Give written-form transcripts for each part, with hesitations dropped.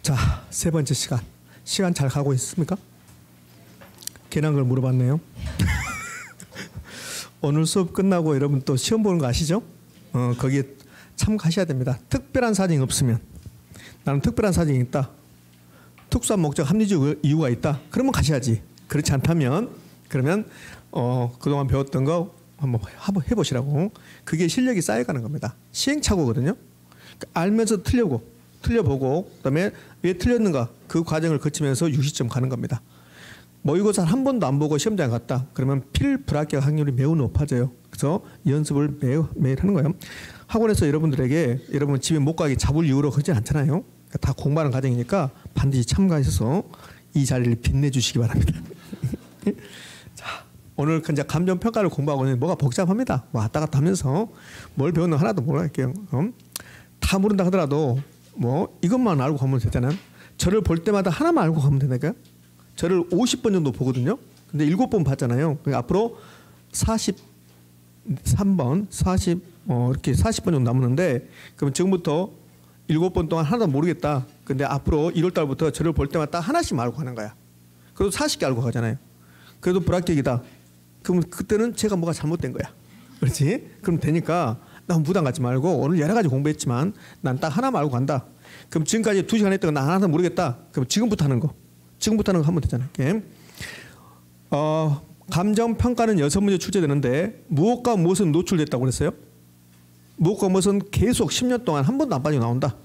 자, 세 번째 시간. 시간 잘 가고 있습니까? 괜한 걸 물어봤네요. 오늘 수업 끝나고 여러분 또 시험 보는 거 아시죠? 거기에 참가하셔야 됩니다. 특별한 사정이 없으면, 나는 특별한 사정이 있다, 특수한 목적, 합리적 이유가 있다, 그러면 가셔야지. 그렇지 않다면 그러면 그동안 배웠던 거 한번 해보시라고. 그게 실력이 쌓여가는 겁니다. 시행착오거든요. 그러니까 알면서 틀려보고 그다음에 왜 틀렸는가 그 과정을 거치면서 유시점 가는 겁니다. 모의고사 한 번도 안 보고 시험장에 갔다 그러면 필불합격 확률이 매우 높아져요. 그래서 연습을 매일 하는 거예요. 학원에서 여러분들에게 여러분 집에 못 가게 잡을 이유로 그러지 않잖아요. 그러니까 다 공부하는 과정이니까 반드시 참가하셔서 이 자리를 빛내주시기 바랍니다. 자, 오늘 이제 감정평가를 공부하고 있는데 뭐가 복잡합니다. 왔다 갔다 하면서 뭘 배웠는지 하나도 모르겠게요. 다 모른다 하더라도 뭐 이것만 알고 가면 되잖아요. 저를 볼 때마다 하나만 알고 가면 되니까. 저를 50번 정도 보거든요. 근데 7번 봤잖아요. 그러니까 앞으로 43번, 이렇게 40번 정도 남았는데, 그럼 지금부터 7번 동안 하나도 모르겠다. 근데 앞으로 1월 달부터 저를 볼 때마다 하나씩 알고 가는 거야. 그래도 40개 알고 가잖아요. 그래도 불합격이다. 그럼 그때는 제가 뭐가 잘못된 거야. 그렇지? 그럼 되니까 너무 부담 갖지 말고 오늘 여러 가지 공부했지만 난 딱 하나만 알고 간다. 그럼 지금까지 2시간 했던 거 나 하나도 모르겠다. 그럼 지금부터 하는 거 하면 되잖아요. 감정평가는 6문제 출제되는데 무엇과 무엇은 노출됐다고 그랬어요? 무엇과 무엇은 계속 10년 동안 한 번도 안 빠지고 나온다.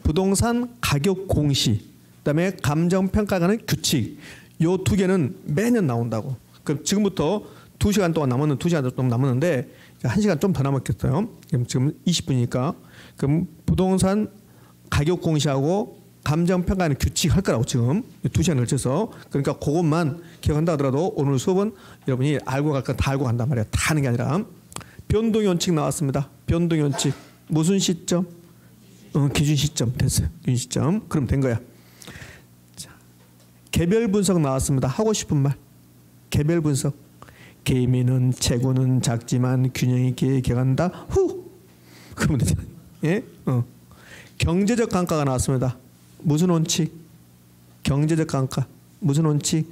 부동산 가격 공시, 그다음에 감정평가가는 규칙, 요 두 개는 매년 나온다고. 그럼 지금부터 2시간 동안 남았는 2시간 동안 남았는데 1시간 좀 더 남았겠어요. 그럼 지금 20분이니까 그럼 부동산 가격 공시하고 감정평가는 규칙 할 거라고 지금 2시간 걸쳐서. 그러니까 그것만 기억한다 하더라도 오늘 수업은 여러분이 알고 갈 건 다 알고 간단 말이에요. 다 하는 게 아니라. 변동원칙 나왔습니다. 변동원칙 무슨 시점? 기준 시점 됐어요. 기준 시점. 그럼 된 거야. 자, 개별 분석 나왔습니다. 하고 싶은 말. 개별 분석. 개미는 체구는 작지만 균형 있게 기억한다. 후. 그러면 되잖아요. 예? 경제적 감가가 나왔습니다. 무슨 원칙? 경제적 감가. 무슨 원칙?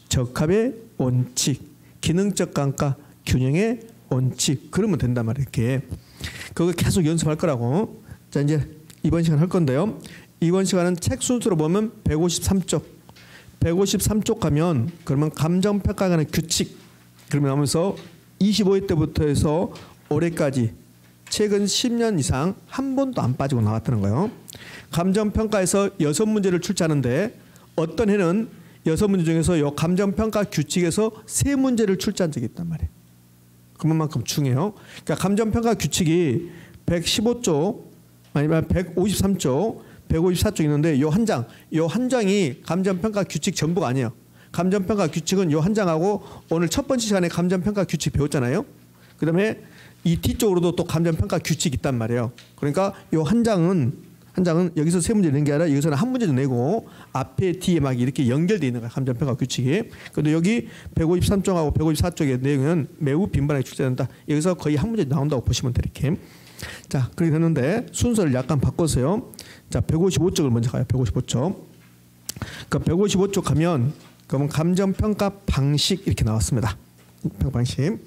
적합의 원칙. 기능적 감가. 균형의 원칙. 그러면 된단 말이에요. 이렇게. 그거 계속 연습할 거라고. 자, 이제 이번 시간 할 건데요. 이번 시간은 책 순서로 보면 153쪽. 153쪽 가면 그러면 감정평가에 관한 규칙. 그러면 하면서 25회 때부터 해서 올해까지 최근 10년 이상 한 번도 안 빠지고 나왔다는 거예요. 감정평가에서 6문제를 출제하는데 어떤 해는 6문제 중에서 이 감정평가 규칙에서 3문제를 출제한 적이 있단 말이에요. 그만큼 중요해요. 그러니까 감정평가 규칙이 115쪽 아니면 153쪽, 154쪽 있는데 이 한 장이 감정평가 규칙 전부가 아니에요. 감정평가 규칙은 이 한 장하고 오늘 첫 번째 시간에 감정평가 규칙 배웠잖아요. 그 다음에 이 뒤쪽으로도 또 감정평가 규칙이 있단 말이에요. 그러니까 이 한 장은 여기서 3문제 내는 게 아니라 여기서는 한 문제도 내고 앞에 뒤에 막 이렇게 연결되어 있는 거야. 감정평가 규칙이. 그런데 여기 153쪽하고 154쪽의 내용은 매우 빈번하게 출제된다. 여기서 거의 한 문제 나온다고 보시면 돼. 이렇게. 자, 그렇게 됐는데 순서를 약간 바꿨어요. 자, 155쪽을 먼저 가요. 155쪽. 그러니까 155쪽 가면 그러면 감정평가 방식 이렇게 나왔습니다. 방식.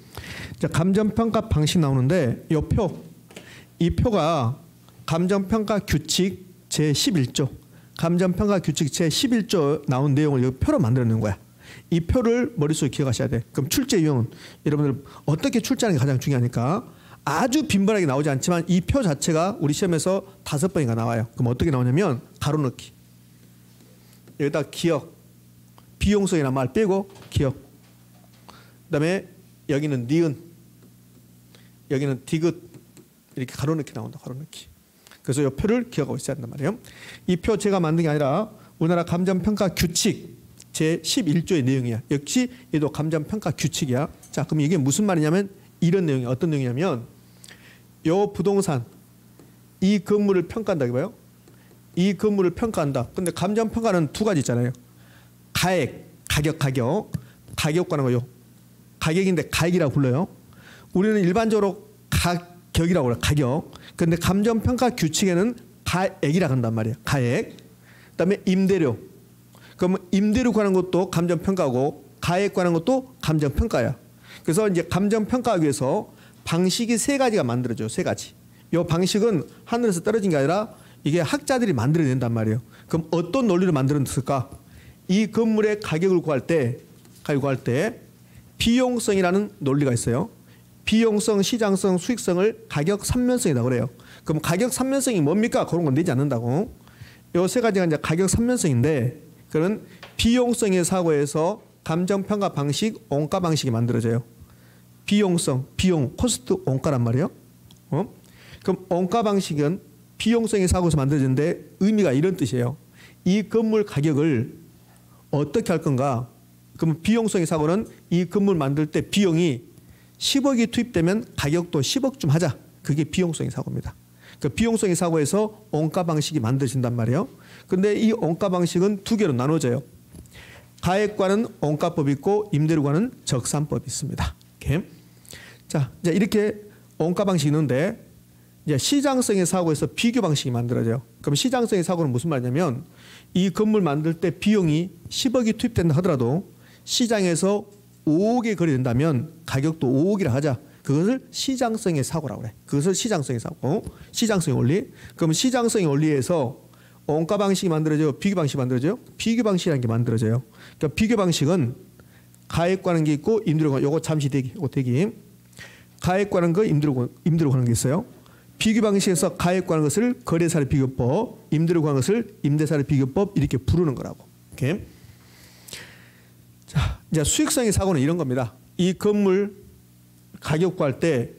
자, 감정평가 방식 나오는데 이 표가 감정평가 규칙 제11조, 감정평가 규칙 제11조 나온 내용을 이 표로 만들어낸 거야. 이 표를 머릿속에 기억하셔야 돼. 그럼 출제 유형은 여러분들 어떻게 출제하는 게 가장 중요하니까 아주 빈번하게 나오지 않지만 이 표 자체가 우리 시험에서 5번인가 나와요. 그럼 어떻게 나오냐면 가로 넣기. 여기다 기억. 비용성이나 말 빼고 기억. 그다음에 여기는 니은, 여기는 디귿 이렇게 가로 넣기 나온다. 가로 넣기. 그래서 이 표를 기억하고 있어야 한단 말이에요. 이 표 제가 만든 게 아니라 우리나라 감정평가 규칙 제11조의 내용이야. 역시 얘도 감정평가 규칙이야. 자, 그럼 이게 무슨 말이냐면 이런 내용이야. 어떤 내용이냐면 요 부동산 이 건물을 평가한다 이거예요. 이 건물을 평가한다. 근데 감정평가는 두 가지 있잖아요. 가격과는 거요. 가격인데 가액이라고 불러요. 우리는 일반적으로 가격이라고 그래요. 가격. 근데 감정평가 규칙에는 가액이라고 한단 말이에요. 가액. 그다음에 임대료. 그러면 임대료 관한 것도 감정평가고 가액 관한 것도 감정평가야. 그래서 이제 감정평가하기 위해서 방식이 세 가지가 만들어져요. 세 가지. 이 방식은 하늘에서 떨어진 게 아니라 이게 학자들이 만들어낸단 말이에요. 그럼 어떤 논리를 만들었을까? 이 건물의 가격을 구할 때 비용성이라는 논리가 있어요. 비용성, 시장성, 수익성을 가격 삼면성이라고 그래요. 그럼 가격 삼면성이 뭡니까? 그런 건 내지 않는다고. 이 세 가지가 이제 가격 삼면성인데 그런 비용성의 사고에서 감정평가 방식, 원가 방식이 만들어져요. 비용성, 비용, 코스트, 원가란 말이에요. 그럼 원가 방식은 비용성의 사고에서 만들어지는데 의미가 이런 뜻이에요. 이 건물 가격을 어떻게 할 건가? 그럼 비용성의 사고는 이 건물 만들 때 비용이 10억이 투입되면 가격도 10억쯤 하자. 그게 비용성의 사고입니다. 그 비용성의 사고에서 원가 방식이 만들어진단 말이에요. 근데 이 원가 방식은 두 개로 나눠져요. 가액과는 원가법이 있고 임대료과는 적산법이 있습니다. 이렇게. 자, 이제 이렇게 원가 방식이 있는데 이제 시장성의 사고에서 비교 방식이 만들어져요. 그럼 시장성의 사고는 무슨 말이냐면 이 건물 만들 때 비용이 10억이 투입된다 하더라도 시장에서 5억에 거래된다면 가격도 5억이라 하자. 그것을 시장성의 사고라고 그래. 그것을 시장성의 사고. 시장성의 원리. 그럼 시장성의 원리에서 원가 방식이 만들어져요. 비교 방식이 만들어져요. 비교 방식이라는 게 만들어져요. 그러니까 비교 방식은 가액 관한 게 있고 임대료 관한 요거 잠시 대기. 요거 대기. 가액 관한 거 임대료 관한 게 있어요. 비교 방식에서 가액 관한 것을 거래사례 비교법, 임대료 관한 것을 임대사례 비교법 이렇게 부르는 거라고. 이렇게. 자, 이제 수익성의 사고는 이런 겁니다. 이 건물 가격 구할 때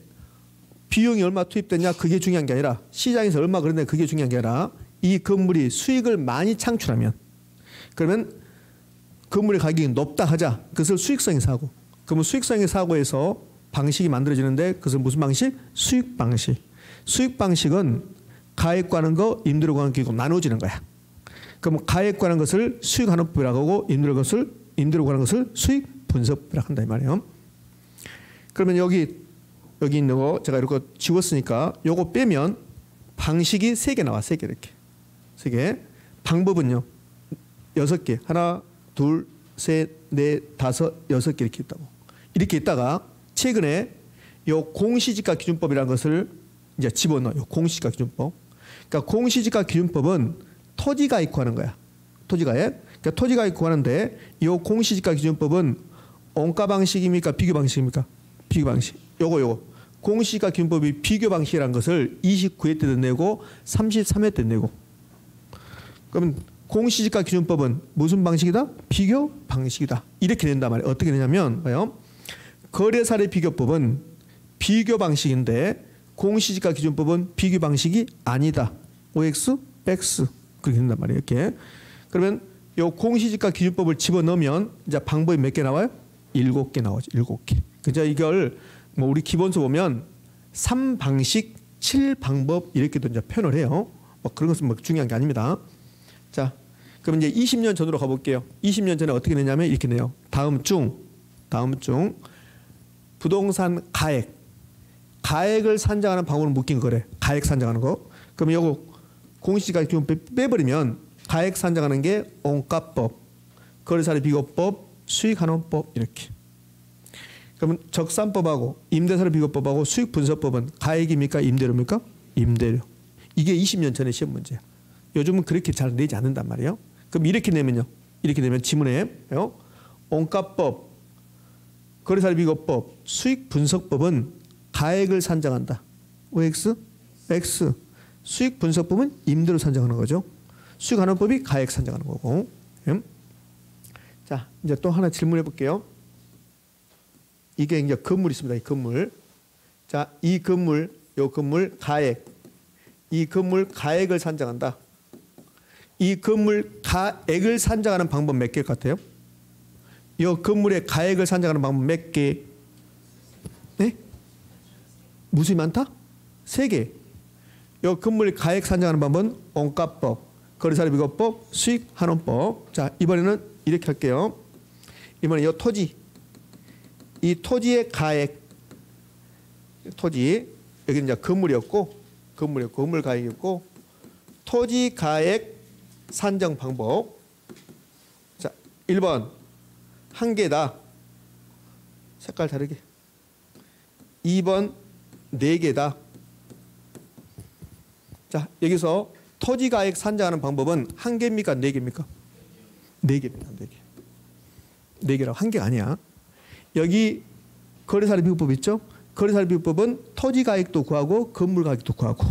비용이 얼마 투입됐냐 그게 중요한 게 아니라 시장에서 얼마 그랬냐 그게 중요한 게 아니라 이 건물이 수익을 많이 창출하면 그러면 건물의 가격이 높다 하자. 그것을 수익성의 사고. 그러면 수익성의 사고에서 방식이 만들어지는데 그것은 무슨 방식? 수익 방식. 수익 방식은 가액 관한 거, 임대료 관한 거 나눠지는 거야. 그럼 가액 관한 것을 수익 환원법이라고 하고 임대료 관한 것을 수익 분석법이라고 한다 이 말이에요. 그러면 여기 있는 거 제가 이렇게 지웠으니까 요거 빼면 방식이 3개 나와. 3개 이렇게. 3개. 방법은요. 6개. 하나, 둘, 셋, 넷, 다섯, 6개 이렇게 있다고. 이렇게 있다가 최근에 요 공시지가 기준법이라는 것을 이제 집어넣어요. 공시지가 기준법. 그러니까 공시지가 기준법은 토지가액 구하는 거야. 토지가액. 그러니까 토지가액 구하는데 이 공시지가 기준법은 원가 방식입니까? 비교 방식입니까? 비교 방식. 요거. 공시지가 기준법이 비교 방식이라는 것을 29회 때도 내고 33회 때 내고. 그러면 공시지가 기준법은 무슨 방식이다? 비교 방식이다. 이렇게 된단 말이에요. 어떻게 되냐면 봐요. 거래사례 비교법은 비교 방식인데 공시지가 기준법은 비교 방식이 아니다. OX, X 그렇게 된단 말이에요. 이렇게. 그러면 요 공시지가 기준법을 집어넣으면 이제 방법이 몇 개 나와요? 7개 나오죠. 7개. 그죠? 이걸 뭐 우리 기본서 보면 3방식, 7방법 이렇게도 이제 표현을 해요. 뭐 그런 것은 뭐 중요한 게 아닙니다. 자, 그럼 이제 20년 전으로 가볼게요. 20년 전에 어떻게 되냐면 이렇게 돼요. 다음 중 부동산 가액을 산정하는 방법을 묶인 거래. 가액 산정하는 거. 그럼 요거 공시지가 기준법 빼버리면 가액 산정하는 게 원가법, 거래사례 비교법, 수익환원법 이렇게. 그러면 적산법하고 임대사례 비교법하고 수익분석법은 가액입니까? 임대료입니까? 임대료. 이게 20년 전의 시험 문제야. 요즘은 그렇게 잘 내지 않는단 말이에요. 그럼 이렇게 내면요. 이렇게 내면 지문에 원가법, 거래사례 비교법, 수익분석법은 가액을 산정한다. OX, X. 수익분석법은 임대료 산정하는 거죠. 수익환원법이 가액 산정하는 거고. 자, 이제 또 하나 질문해 볼게요. 이게 이제 건물이 있습니다. 이 건물. 자, 이 건물, 요 건물 가액. 이 건물 가액을 산정한다. 이 건물 가액을 산정하는 방법 몇 개일 것 같아요? 이 건물의 가액을 산정하는 방법 몇 개? 네? 무수히 많다? 3개. 이 건물 가액 산정하는 방법은 원가법, 거래사례 비교법, 수익환원법. 자, 이번에는 이렇게 할게요. 이번에 이 토지. 이 토지의 가액. 토지. 여기 이제 건물 가액이었고 토지 가액 산정 방법. 자, 1번 한 개다. 색깔 다르게. 2번 4개다. 자, 여기서 토지가액 산정하는 방법은 한 개입니까? 4개입니까? 4개입니다. 4개. 4개라고 한 개가 아니야. 여기 거래사례 비교법 있죠? 거래사례 비교법은 토지가액도 구하고 건물가격도 구하고,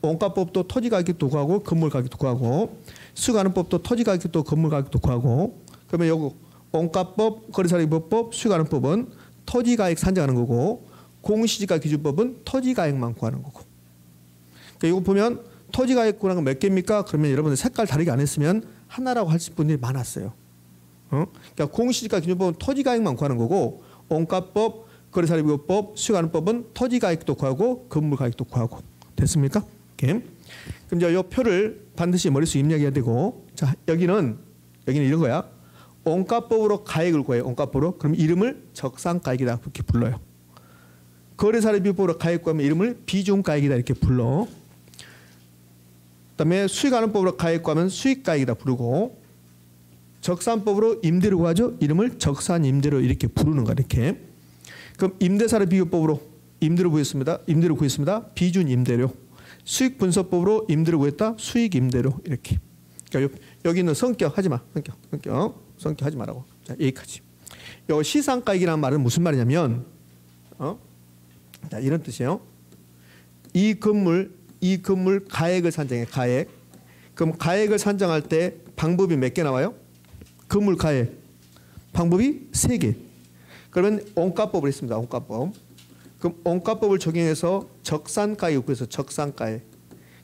원가법도 토지가격도 구하고 건물가격도 구하고, 수익가능법도 토지가격도 건물가격도 구하고. 그러면 요거 원가법, 거래사례 비교법, 수익가능법은 토지가액 산정하는 거고, 공시지가 기준법은 토지가액만 구하는 거고. 그러니까 이거 보면 토지가액 구하는 건 몇 개입니까? 그러면 여러분들 색깔 다르게 안 했으면 하나라고 하실 분들이 많았어요. 그러니까 공시지가 기준법은 토지가액만 구하는 거고, 원가법, 거래사례 비교법, 수익가능법은 토지가액도 구하고 건물가격도 구하고. 됐습니까? 오케이. 그럼 이제 이 표를 반드시 머릿속에 입력해야 되고, 자, 여기는 이런 거야. 원가법으로 가액을 구해요. 원가법으로. 그럼 이름을 적산가액이다 그렇게 불러요. 거래사례 비교법으로 가액 구하면 이름을 비중가액이다 이렇게 불러. 그다음에 수익가능법으로 가액 구하면 수익가액이다 부르고, 적산법으로 임대료 구하죠. 이름을 적산임대료 이렇게 부르는 거야. 이렇게. 그럼 임대사례 비교법으로 임대료 구했습니다. 임대료 구했습니다. 비준임대료. 수익분석법으로 임대료 구했다. 수익임대료 이렇게. 그러니까 여기 있는 성격 하지 마. 성격 하지 말라고. 자, 여기까지. 요 시상가액이라는 말은 무슨 말이냐면, 자, 이런 뜻이에요. 이 건물 가액을 산정해. 가액. 그럼 가액을 산정할 때 방법이 몇 개 나와요? 건물 가액. 방법이 3개. 그러면 원가법을 했습니다. 원가법. 그럼 원가법을 적용해서 적산가액을 구해서 적산가액.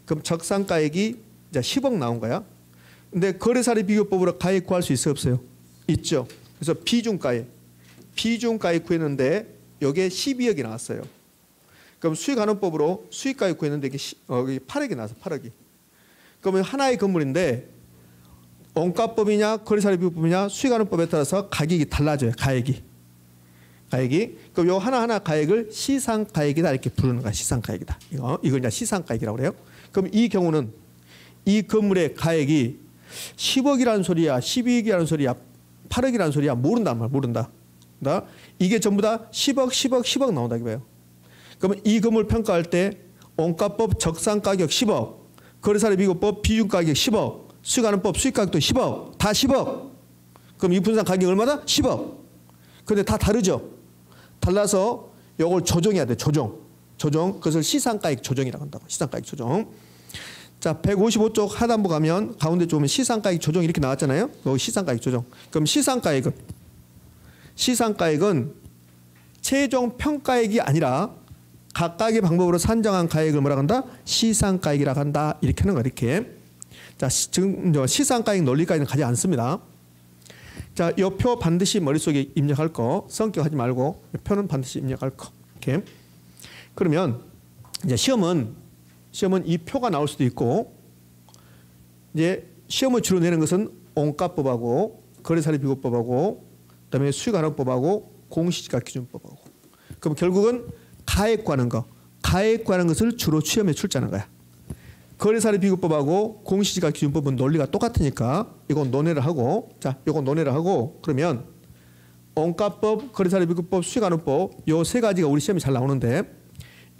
그럼 적산가액이 이제 10억 나온 거야. 근데 거래사례 비교법으로 가액 구할 수 있어요? 없어요? 있죠. 그래서 비중가액 구했는데 여기에 12억이 나왔어요. 그럼 수익가능법으로 수익가액 구했는데 이게 8억이 나와서 8억이. 그러면 하나의 건물인데 원가법이냐 거래사례 비교법이냐 수익가능법에 따라서 가격이 달라져요. 가액이. 그럼 요 하나하나 가액을 시상가액이다 이렇게 부르는 거야. 시상가액이다. 이걸 이제 시상가액이라고 그래요. 그럼 이 경우는 이 건물의 가액이 10억이라는 소리야, 12억이라는 소리야, 8억이라는 소리야 모른단 말 모른다. 이게 전부 다 10억 나온다 이거예요. 그러면 이 건물 평가할 때 원가법 적산가격 10억, 거래사례 비교법 비중가격 10억, 수익가능법 수익가격도 10억, 다 10억. 그럼 이 분산 가격이 얼마다? 10억. 근데 다 다르죠. 달라서 이걸 조정해야 돼. 조정. 그것을 시상가액 조정이라고 한다고. 시상가액 조정. 자, 155쪽 하단부 가면 가운데 쪽에 시상가액 조정 이렇게 나왔잖아요. 여기 시상가액 조정. 그럼 시상가액은 최종 평가액이 아니라 각각의 방법으로 산정한 가액을 뭐라고 한다? 시상가액이라고 한다. 이렇게 하는 거야. 이렇게. 자, 지금 시상가액 논리까지는 가지 않습니다. 자, 이 표 반드시 머릿속에 입력할 거. 성격하지 말고 이 표는 반드시 입력할 거. 이렇게. 그러면 이제 시험은 이 표가 나올 수도 있고, 이제 시험을 주로 내는 것은 원가법하고 거래사례 비교법하고 그다음에 수익가능법하고 공시지가 기준법하고. 그럼 결국은 가액 구하는 것을 주로 시험에 출제하는 거야. 거래사례 비교법하고 공시지가 기준법은 논리가 똑같으니까 이건 논외를 하고, 자, 이건 논외를 하고, 그러면 원가법, 거래사례 비교법, 수익가능법 요 3가지가 우리 시험에 잘 나오는데,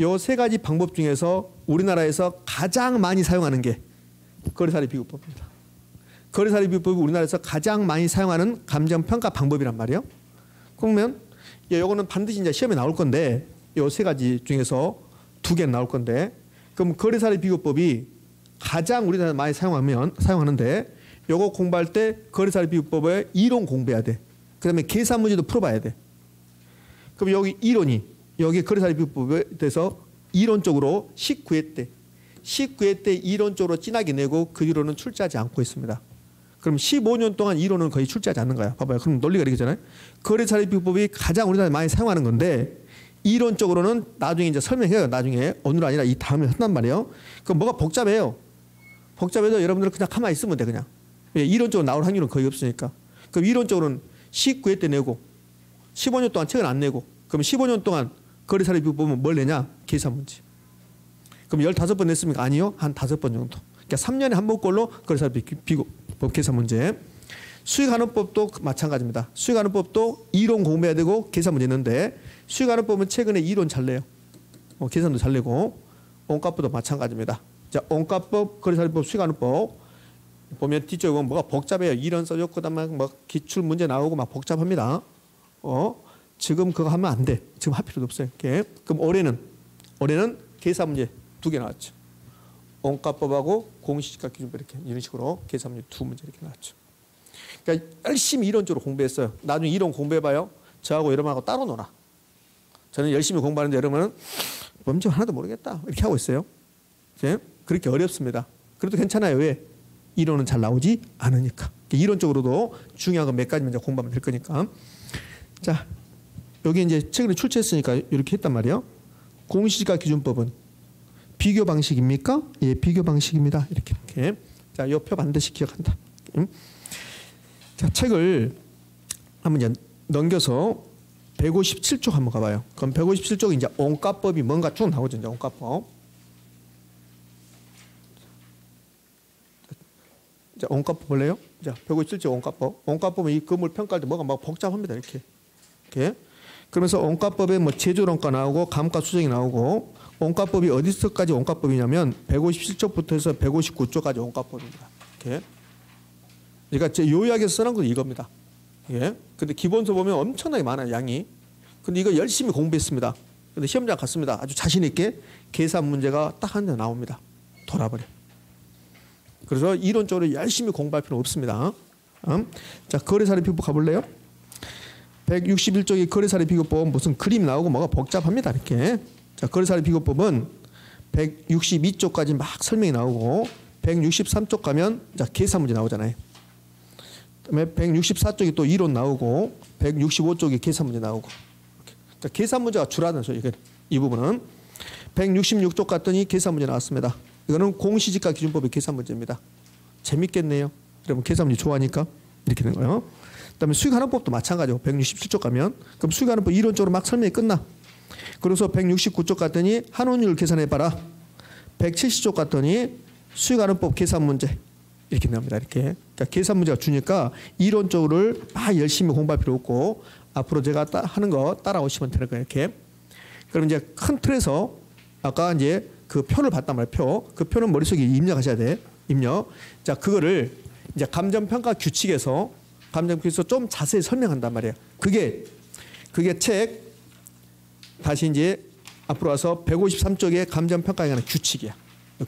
요 3가지 방법 중에서 우리나라에서 가장 많이 사용하는 게 거래사례 비교법입니다. 거래사례 비교법이 우리나라에서 가장 많이 사용하는 감정평가 방법이란 말이에요. 그러면 요거는 반드시 이제 시험에 나올 건데, 요 3가지 중에서 2개는 나올 건데, 그럼 거래사례 비교법이 가장 우리나라에서 많이 사용하는데, 요거 공부할 때 거래사례 비교법의 이론 공부해야 돼. 그다음에 계산 문제도 풀어봐야 돼. 그럼 여기 이론이 여기 거래사례 비교법에 대해서 이론적으로 19회 때 이론적으로 진하게 내고 그 뒤로는 출제하지 않고 있습니다. 그럼 15년 동안 이론은 거의 출제하지 않는 거야. 봐봐요. 그럼 논리가 이렇게잖아요. 거래사례 비교법이 가장 우리나라에 많이 사용하는 건데, 이론적으로는 나중에 이제 설명해요. 나중에 오늘 아니라 이 다음에 한단 말이에요. 그럼 뭐가 복잡해요. 복잡해도 여러분들은 그냥 가만히 있으면 돼. 그냥. 이론적으로 나올 확률은 거의 없으니까. 그럼 이론적으로는 19회 때 내고 15년 동안 책을 안 내고, 그럼 15년 동안 거래사례 비교법은 뭘 내냐? 계산 문제. 그럼 15번 냈습니까? 아니요. 한 5번 정도. 그러니까 3년에 한 번꼴로 거래사례 비교법 계산 문제. 수익환원법도 마찬가지입니다. 수익환원법도 이론 공부해야 되고 계산 문제 있는데 수익환원법은 최근에 이론 잘 내요. 계산도 잘 내고 원가법도 마찬가지입니다. 자, 원가법, 거래사례법, 수익환원법 보면 뒤쪽에 보면 뭐가 복잡해요. 이론 써줬고 그다음에 뭐 기출 문제 나오고 막 복잡합니다. 지금 그거 하면 안 돼. 지금 할 필요도 없어요. 이렇게. 그럼 올해는 계산 문제 2개 나왔죠. 원가법하고 공시지가 기준법 이렇게 이런 식으로 계산 문제 2문제 이렇게 나왔죠. 그러니까 열심히 이론적으로 공부했어요. 나중에 이론 공부해봐요. 저하고 여러분하고 따로 놀아. 저는 열심히 공부하는데 여러분은 뭔지 하나도 모르겠다 이렇게 하고 있어요. 그렇게 어렵습니다. 그래도 괜찮아요. 왜? 이론은 잘 나오지 않으니까. 이론적으로도 중요한 건 몇 가지만 이제 공부하면 될 거니까. 자, 여기 이제 최근에 출제했으니까 이렇게 했단 말이에요. 공시지가 기준법은 비교 방식입니까? 예, 비교 방식입니다. 이렇게. 자, 이 표 반드시 기억한다. 자, 책을 한번 이제 넘겨서 157쪽 한번 가봐요. 그럼 157쪽이 이제 원가법이 뭔가 쭉 나오죠. 이제 원가법. 자, 원가법 볼래요? 자, 157쪽 원가법. 원가법은 이 건물 평가할 때 뭐가 막 복잡합니다. 이렇게. 그러면서 원가법에 뭐 제조원가 나오고 감가 수정이 나오고 원가법이 어디서까지 원가법이냐면 157쪽부터 해서 159쪽까지 원가법입니다. 이렇게. 그러니까 제 요약해서 써놓은 건 이겁니다. 예. 근데 기본서 보면 엄청나게 많아요, 양이. 근데 이거 열심히 공부했습니다. 근데 시험장 갔습니다. 아주 자신 있게 계산 문제가 딱 한 대 나옵니다. 돌아버려. 그래서 이론적으로 열심히 공부할 필요는 없습니다. 자, 거래사례 비교법 가볼래요? 161쪽의 거래사례 비교법 무슨 그림 나오고 뭐가 복잡합니다. 이렇게. 자, 거래사례 비교법은 162쪽까지 막 설명이 나오고 163쪽 가면 자, 계산 문제 나오잖아요. 그다음에 164쪽이 또 이론 나오고 165쪽이 계산 문제 나오고. 자, 계산 문제가 주라는 소리. 이 부분은 166쪽 갔더니 계산 문제 나왔습니다. 이거는 공시지가 기준법의 계산 문제입니다. 재밌겠네요. 여러분 계산 문제 좋아하니까 이렇게 되는 거예요. 그다음에 수익환원법도 마찬가지고 167쪽 가면 그럼 수익환원법 이론적으로 막 설명이 끝나. 그래서 169쪽 갔더니 환원율 계산해봐라. 170쪽 갔더니 수익환원법 계산 문제 이렇게 나옵니다. 이렇게. 그러니까 계산 문제가 주니까 이론적으로 막 열심히 공부할 필요 없고 앞으로 제가 하는 거 따라오시면 되는 거예요. 이렇게. 그럼 이제 큰 틀에서 아까 이제 그 표를 봤단 말이에요. 표. 그 표는 머릿속에 입력하셔야 돼. 입력. 자, 그거를 이제 감정평가 규칙에서 좀 자세히 설명한단 말이에요. 그게 책 다시 이제 앞으로 와서 153쪽의 감정평가에 관한 규칙이야.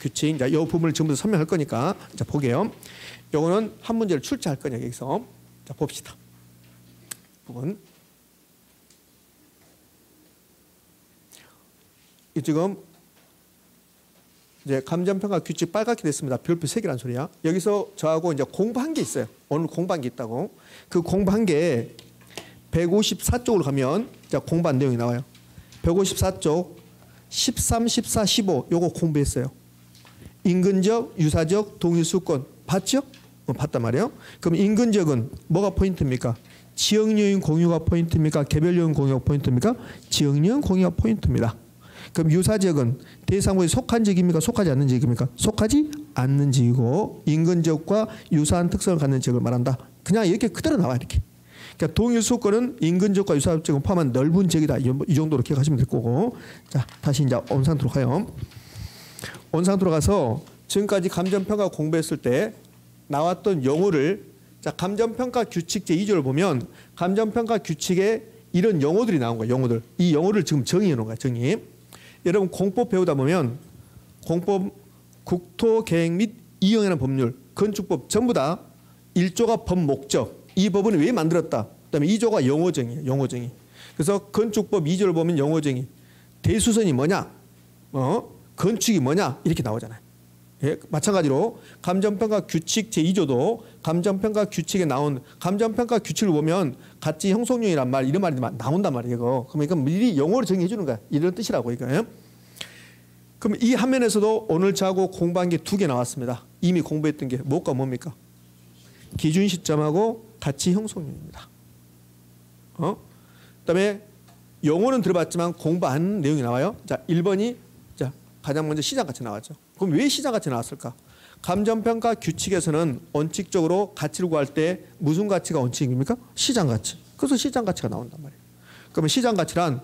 규칙. 이제 이 부분을 전부 다 설명할 거니까 자, 보게요. 요거는 한 문제를 출제할 거냐 여기서. 자, 봅시다. 부분. 이 지금 이제 감정평가 규칙 빨갛게 됐습니다. 별표 3개란 소리야. 여기서 저하고 이제 공부한 게 있어요. 오늘 공부한 게 있다고. 그 공부한 게 154쪽으로 가면 자, 공부한 내용이 나와요. 154쪽 13, 14, 15 요거 공부했어요. 인근적, 유사적, 동일수권 봤죠? 봤단 말이에요. 그럼 인근적은 뭐가 포인트입니까? 지역요인 공유가 포인트입니까? 개별요인 공유가 포인트입니까? 지역요인 공유가 포인트입니다. 그럼 유사지역은 대상구에 속한 지역입니까? 속하지 않는 지역입니까? 속하지 않는 지역이고 인근지역과 유사한 특성을 갖는 지역을 말한다. 그냥 이렇게 그대로 나와 이렇게. 그러니까 동일수권은 인근지역과 유사한 지역을 포함한 넓은 지역이다. 이 정도로 기억하시면 될 거고. 자, 다시 이제 원상태로 가요. 원상태로 가서 지금까지 감정평가 공부했을 때 나왔던 용어를 자, 감정평가 규칙 제2조를 보면 감정평가 규칙에 이런 용어들이 나온 거예요. 용어들. 이 용어를 지금 정의해 놓은 거예요. 정의. 여러분 공법 배우다 보면 공법 국토계획 및 이용이라는 법률, 건축법 전부 다 1조가 법 목적, 이 법은 왜 만들었다. 그다음에 2조가 용어정의예요. 용어정의. 그래서 건축법 2조를 보면 용어정의. 대수선이 뭐냐? 건축이 뭐냐? 이렇게 나오잖아요. 예, 마찬가지로 감정평가 규칙 제2조도 감정평가 규칙에 나온 감정평가 규칙을 보면 가치 형성률이란 말 이런 말이 나온단 말이에요. 이거. 그러니까 미리 용어를 정의해 주는 거야. 이런 뜻이라고 이거. 그럼 이 화면에서도 오늘 저하고 공부한 게 2개 나왔습니다. 이미 공부했던 게 뭐가 뭡니까? 기준 시점하고 가치 형성률입니다. 그다음에 용어는 들어봤지만 공부한 내용이 나와요. 자, 1번이 자, 가장 먼저 시장가치 나왔죠. 그럼 왜 시장가치 나왔을까? 감정평가 규칙에서는 원칙적으로 가치를 구할 때 무슨 가치가 원칙입니까? 시장 가치. 그래서 시장 가치가 나온단 말이에요. 그러면 시장 가치란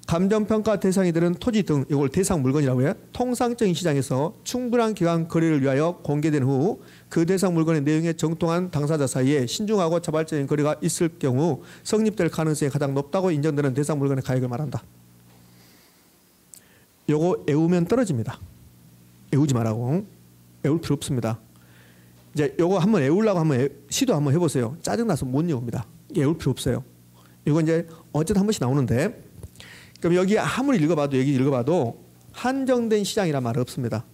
감정평가 대상이 되는 토지 등 이걸 대상 물건이라고 해요. 통상적인 시장에서 충분한 기간 거래를 위하여 공개된 후 그 대상 물건의 내용에 정통한 당사자 사이에 신중하고 자발적인 거래가 있을 경우 성립될 가능성이 가장 높다고 인정되는 대상 물건의 가액을 말한다. 요거 애우면 떨어집니다. 애우지 말라고. 애울 필요 없습니다. 이제 요거 한번 애우려고 한번 시도 한번 해보세요. 짜증나서 못 외웁니다. 애울 필요 없어요. 이거 이제 어쨌든 한 번씩 나오는데 그럼 여기 아무리 읽어봐도 여기 읽어봐도 한정된 시장이란 말 없습니다.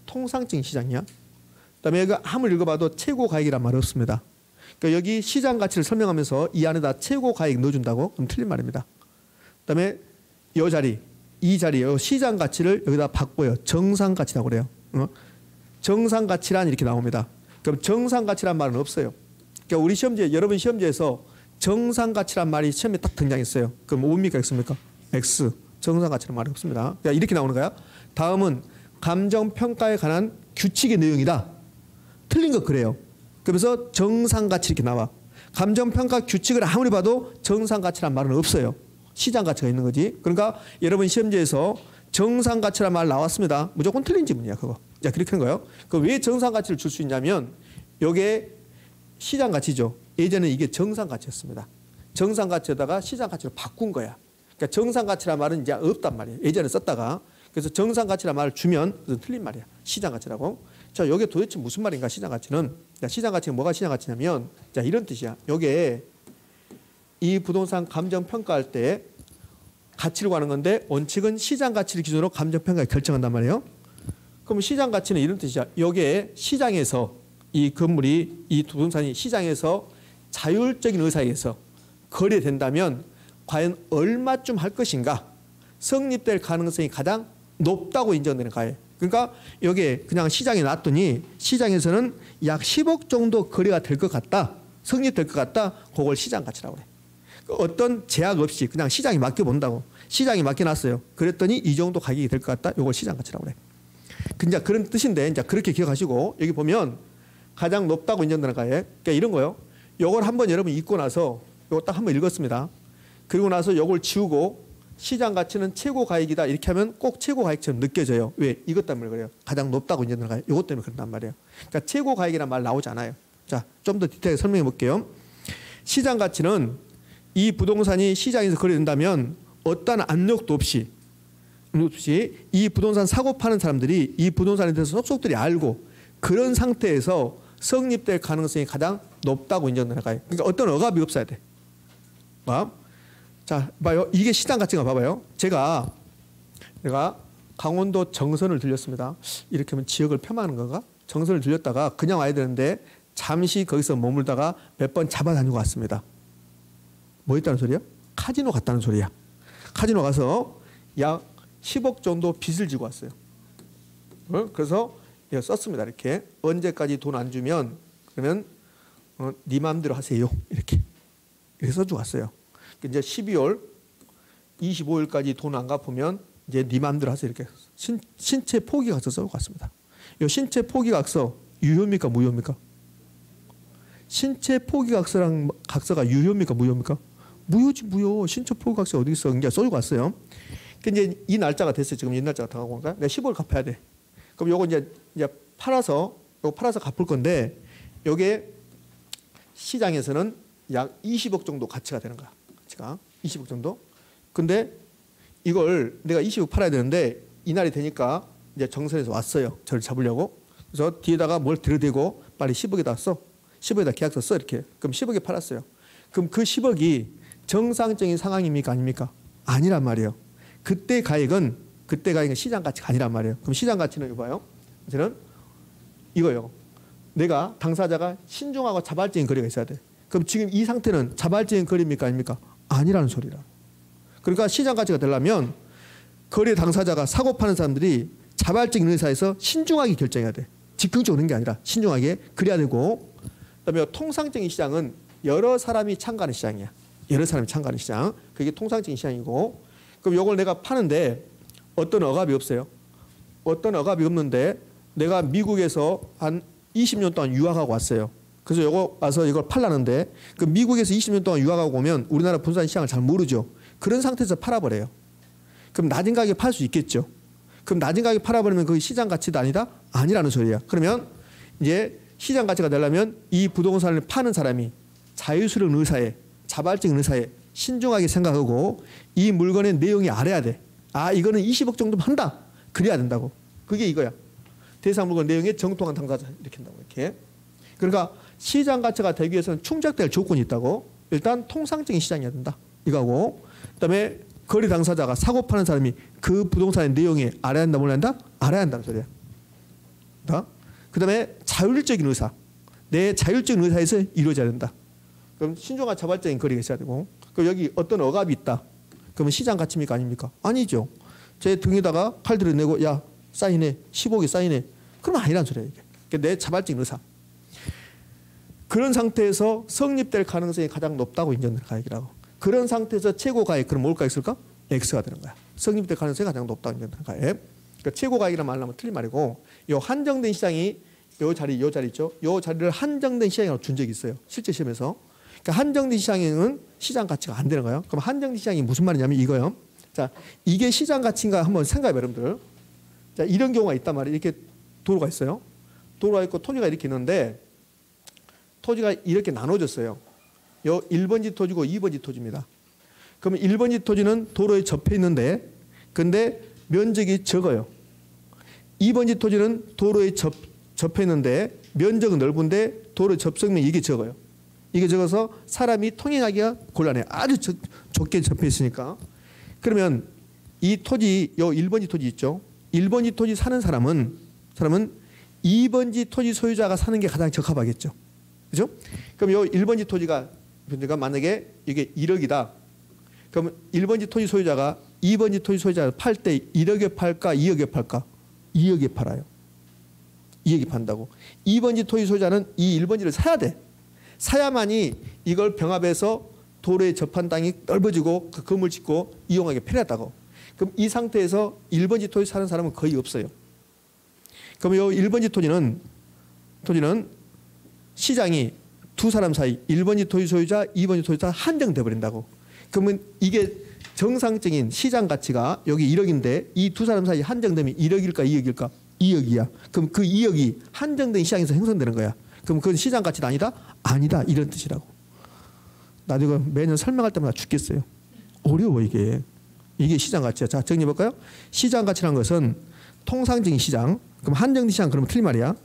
통상적인 시장이야. 그다음에 여기 아무리 읽어봐도 최고 가액이란 말 없습니다. 그러니까 여기 시장 가치를 설명하면서 이 안에다 최고 가액 넣어준다고? 그럼 틀린 말입니다. 그다음에 이 자리, 이 자리에 시장 가치를 여기다 바꿔요. 정상 가치라고 그래요. 정상 가치란 이렇게 나옵니다. 그럼 정상 가치란 말은 없어요. 그러니까 우리 시험지에 여러분 시험지에서 정상 가치란 말이 시험에 딱 등장했어요. 그럼 뭡니까 X입니까? X. 정상 가치란 말이 없습니다. 그러니까 이렇게 나오는 거야. 다음은 감정 평가에 관한 규칙의 내용이다. 틀린 거 그래요. 그래서 정상 가치 이렇게 나와. 감정 평가 규칙을 아무리 봐도 정상 가치란 말은 없어요. 시장 가치가 있는 거지. 그러니까 여러분 시험지에서 정상 가치란 말 나왔습니다. 무조건 틀린 지문이야 그거. 자 그렇게 하는 거예요. 그 왜 정상 가치를 줄 수 있냐면 이게 시장 가치죠. 예전에 이게 정상 가치였습니다. 정상 가치에다가 시장 가치로 바꾼 거야. 그러니까 정상 가치란 말은 이제 없단 말이에요. 예전에 썼다가. 그래서 정상 가치란 말을 주면 그건 틀린 말이야. 시장 가치라고. 자, 이게 도대체 무슨 말인가 시장 가치는. 자, 시장 가치는 뭐가 시장 가치냐면 자, 이런 뜻이야. 요게 이 부동산 감정 평가할 때 가치를 구하는 건데 원칙은 시장 가치를 기준으로 감정 평가를 결정한단 말이에요. 그럼 시장 가치는 이런 뜻이야. 요게 시장에서 이 건물이 이 부동산이 시장에서 자율적인 의사에 의해서 거래된다면 과연 얼마쯤 할 것인가 성립될 가능성이 가장 높다고 인정되는 가액. 그러니까 여기에 그냥 시장에 놨더니 시장에서는 약 10억 정도 거래가 될 것 같다. 성립될 것 같다. 그걸 시장 가치라고 그래. 어떤 제약 없이 그냥 시장에 맡겨본다고. 시장에 맡겨놨어요. 그랬더니 이 정도 가격이 될 것 같다. 이걸 시장 가치라고 그래. 근데 그런 뜻인데 이제 그렇게 기억하시고 여기 보면 가장 높다고 인정되는 가액. 그러니까 이런 거요. 요걸 한번 여러분 읽고 나서 요거 딱 한번 읽었습니다. 그리고 나서 요걸 지우고 시장 가치는 최고 가액이다 이렇게 하면 꼭 최고 가액처럼 느껴져요. 왜? 이것 때문에 그래요. 가장 높다고 인정되는 가액. 이것 때문에 그런단 말이에요. 그러니까 최고 가액이라는 말 나오지 않아요. 자, 좀 더 디테일하게 설명해 볼게요. 시장 가치는 이 부동산이 시장에서 거래된다면 어떠한 압력도 없이 이 부동산 사고 파는 사람들이 이 부동산에 대해서 속속들이 알고 그런 상태에서 성립될 가능성이 가장 높다고 인정되는 가액. 그러니까 어떤 억압이 없어야 돼. 자, 봐요. 이게 시장 가치가 봐봐요. 제가 강원도 정선을 들렸습니다. 이렇게 하면 지역을 폄하하는 건가? 정선을 들렸다가 그냥 와야 되는데 잠시 거기서 머물다가 몇 번 잡아다니고 왔습니다. 뭐 했다는 소리야? 카지노 갔다는 소리야. 카지노 가서 약 10억 정도 빚을 지고 왔어요. 그래서 썼습니다. 이렇게 언제까지 돈 안 주면 그러면 네 마음대로 하세요. 이렇게 써주고 왔어요. 이제 12월 25일까지 돈 안 갚으면 이제 네 마음대로 하세요. 이렇게 신체 포기각서 써고 갔습니다. 이 신체 포기각서 유효입니까 무효입니까? 신체 포기각서랑 각서가 유효입니까 무효입니까? 무효지 무효. 신체 포기각서 어디 있어? 이제 써주고 왔어요. 이제 이 날짜가 됐어요. 지금 이 날짜가 다 가고 내가 15일 갚아야 돼. 그럼 요거 이제 팔아서 갚을 건데 요게 시장에서는 약 20억 정도 가치가 되는 거야. 가치가 20억 정도. 근데 이걸 내가 20억 팔아야 되는데 이날이 되니까 이제 정선에서 왔어요. 저를 잡으려고. 그래서 뒤에다가 뭘 들이대고 빨리 10억에다 써. 10억에다 계약서 써 이렇게. 그럼 10억에 팔았어요. 그럼 그 10억이 정상적인 상황입니까 아닙니까? 아니란 말이에요. 그때 가액은 시장 가치가 아니란 말이에요. 그럼 시장 가치는 이거 봐요. 저는 이거요. 내가 당사자가 신중하고 자발적인 거래가 있어야 돼. 그럼 지금 이 상태는 자발적인 거래입니까 아닙니까? 아니라는 소리라. 그러니까 시장 가치가 되려면 거래 당사자가 사고 파는 사람들이 자발적인 의사에서 신중하게 결정해야 돼. 즉흥적으로 하는 게 아니라 신중하게 그래야 되고 그다음에 통상적인 시장은 여러 사람이 참가하는 시장이야. 여러 사람이 참가하는 시장. 그게 통상적인 시장이고 그럼 이걸 내가 파는데 어떤 억압이 없어요. 어떤 억압이 없는데 내가 미국에서 한 20년 동안 유학하고 왔어요. 그래서 요거 와서 이걸 팔라는데 그 미국에서 20년 동안 유학하고 오면 우리나라 부동산 시장을 잘 모르죠. 그런 상태에서 팔아버려요. 그럼 낮은 가격에 팔 수 있겠죠. 그럼 낮은 가격에 팔아버리면 그게 시장 가치도 아니다? 아니라는 소리야. 그러면 이제 시장 가치가 되려면 이 부동산을 파는 사람이 자유스러운 의사에 자발적인 의사에 신중하게 생각하고 이 물건의 내용이 알아야 돼. 아 이거는 20억 정도면 한다. 그래야 된다고. 그게 이거야. 대상 물건 내용에 정통한 당사자 이렇게 한다고 이렇게. 그러니까 시장 가치가 되기 위해서는 충족될 조건이 있다고. 일단 통상적인 시장이어야 된다. 이거고. 그다음에 거래 당사자가 사고 파는 사람이 그 부동산의 내용에 알아야 한다 몰라야 한다? 알아야 한다는 소리야. 그다음에 자율적인 의사. 내 자율적인 의사에서 이루어져야 된다. 그럼 신중한 자발적인 거래가 있어야 되고. 그럼 여기 어떤 억압이 있다. 그러면 시장 가치입니까 아닙니까? 아니죠. 제 등에다가 팔 들여내고 야 사인해 15억에 사인해. 그러면 아니란 소리야 이게. 그러니까 내 자발적인 의사. 그런 상태에서 성립될 가능성이 가장 높다고 인정되는 가액이라고. 그런 상태에서 최고 가액 그럼 뭘까 있을까? X가 되는 거야. 성립될 가능성이 가장 높다고 인정되는 가액. 그러니까 최고 가액이란 말을 하면 틀린 말이고 요 한정된 시장이 요 자리 있죠. 요 자리를 한정된 시장이라고 준 적이 있어요. 실제 시험에서. 그러니까 한정된 시장에는 시장 가치가 안 되는 거예요. 그럼 한정된 시장이 무슨 말이냐면 이거요. 자, 이게 시장 가치인가 한번 생각해봐요, 여러분들. 자, 이런 경우가 있단 말이에요. 이렇게 도로가 있어요. 도로가 있고 토지가 이렇게 있는데 토지가 이렇게 나눠졌어요. 요 1번지 토지고 2번지 토지입니다. 그러면 1번지 토지는 도로에 접해 있는데 근데 면적이 적어요. 2번지 토지는 도로에 접해 있는데 면적은 넓은데 도로 접속면이 이게 적어요. 이게 적어서 사람이 통행하기가 곤란해요. 아주 좁게 접해 있으니까. 그러면 이 토지, 요 1번지 토지 있죠. 1번지 토지 사는 사람은 2번지 토지 소유자가 사는 게 가장 적합하겠죠. 그죠? 그럼 요 1번지 토지가 만약에 이게 1억이다. 그러면 1번지 토지 소유자가 2번지 토지 소유자를 팔 때 1억에 팔까 2억에 팔까? 2억에 팔아요. 2억에 판다고. 2번지 토지 소유자는 이 1번지를 사야 돼. 사야만이 이걸 병합해서 도로에 접한 땅이 넓어지고 그 건물 짓고 이용하기 편하다고. 그럼 이 상태에서 1번지 토지 사는 사람은 거의 없어요. 그럼 이 1번지 토지는 시장이 두 사람 사이 1번지 토지 소유자, 2번지 토지자 한정돼 버린다고. 그러면 이게 정상적인 시장 가치가 여기 1억인데 이 두 사람 사이 한정되면 1억일까 2억일까? 2억이야. 그럼 그 2억이 한정된 시장에서 형성되는 거야. 그럼 그건 시장 가치가 아니다? 아니다. 이런 뜻이라고. 나 이거 매년 설명할 때마다 죽겠어요. 어려워 이게. 이게 시장 가치야. 자 정리해 볼까요? 시장 가치라는 것은 통상적인 시장. 그럼 한정된 시장 그러면 틀린 말이야.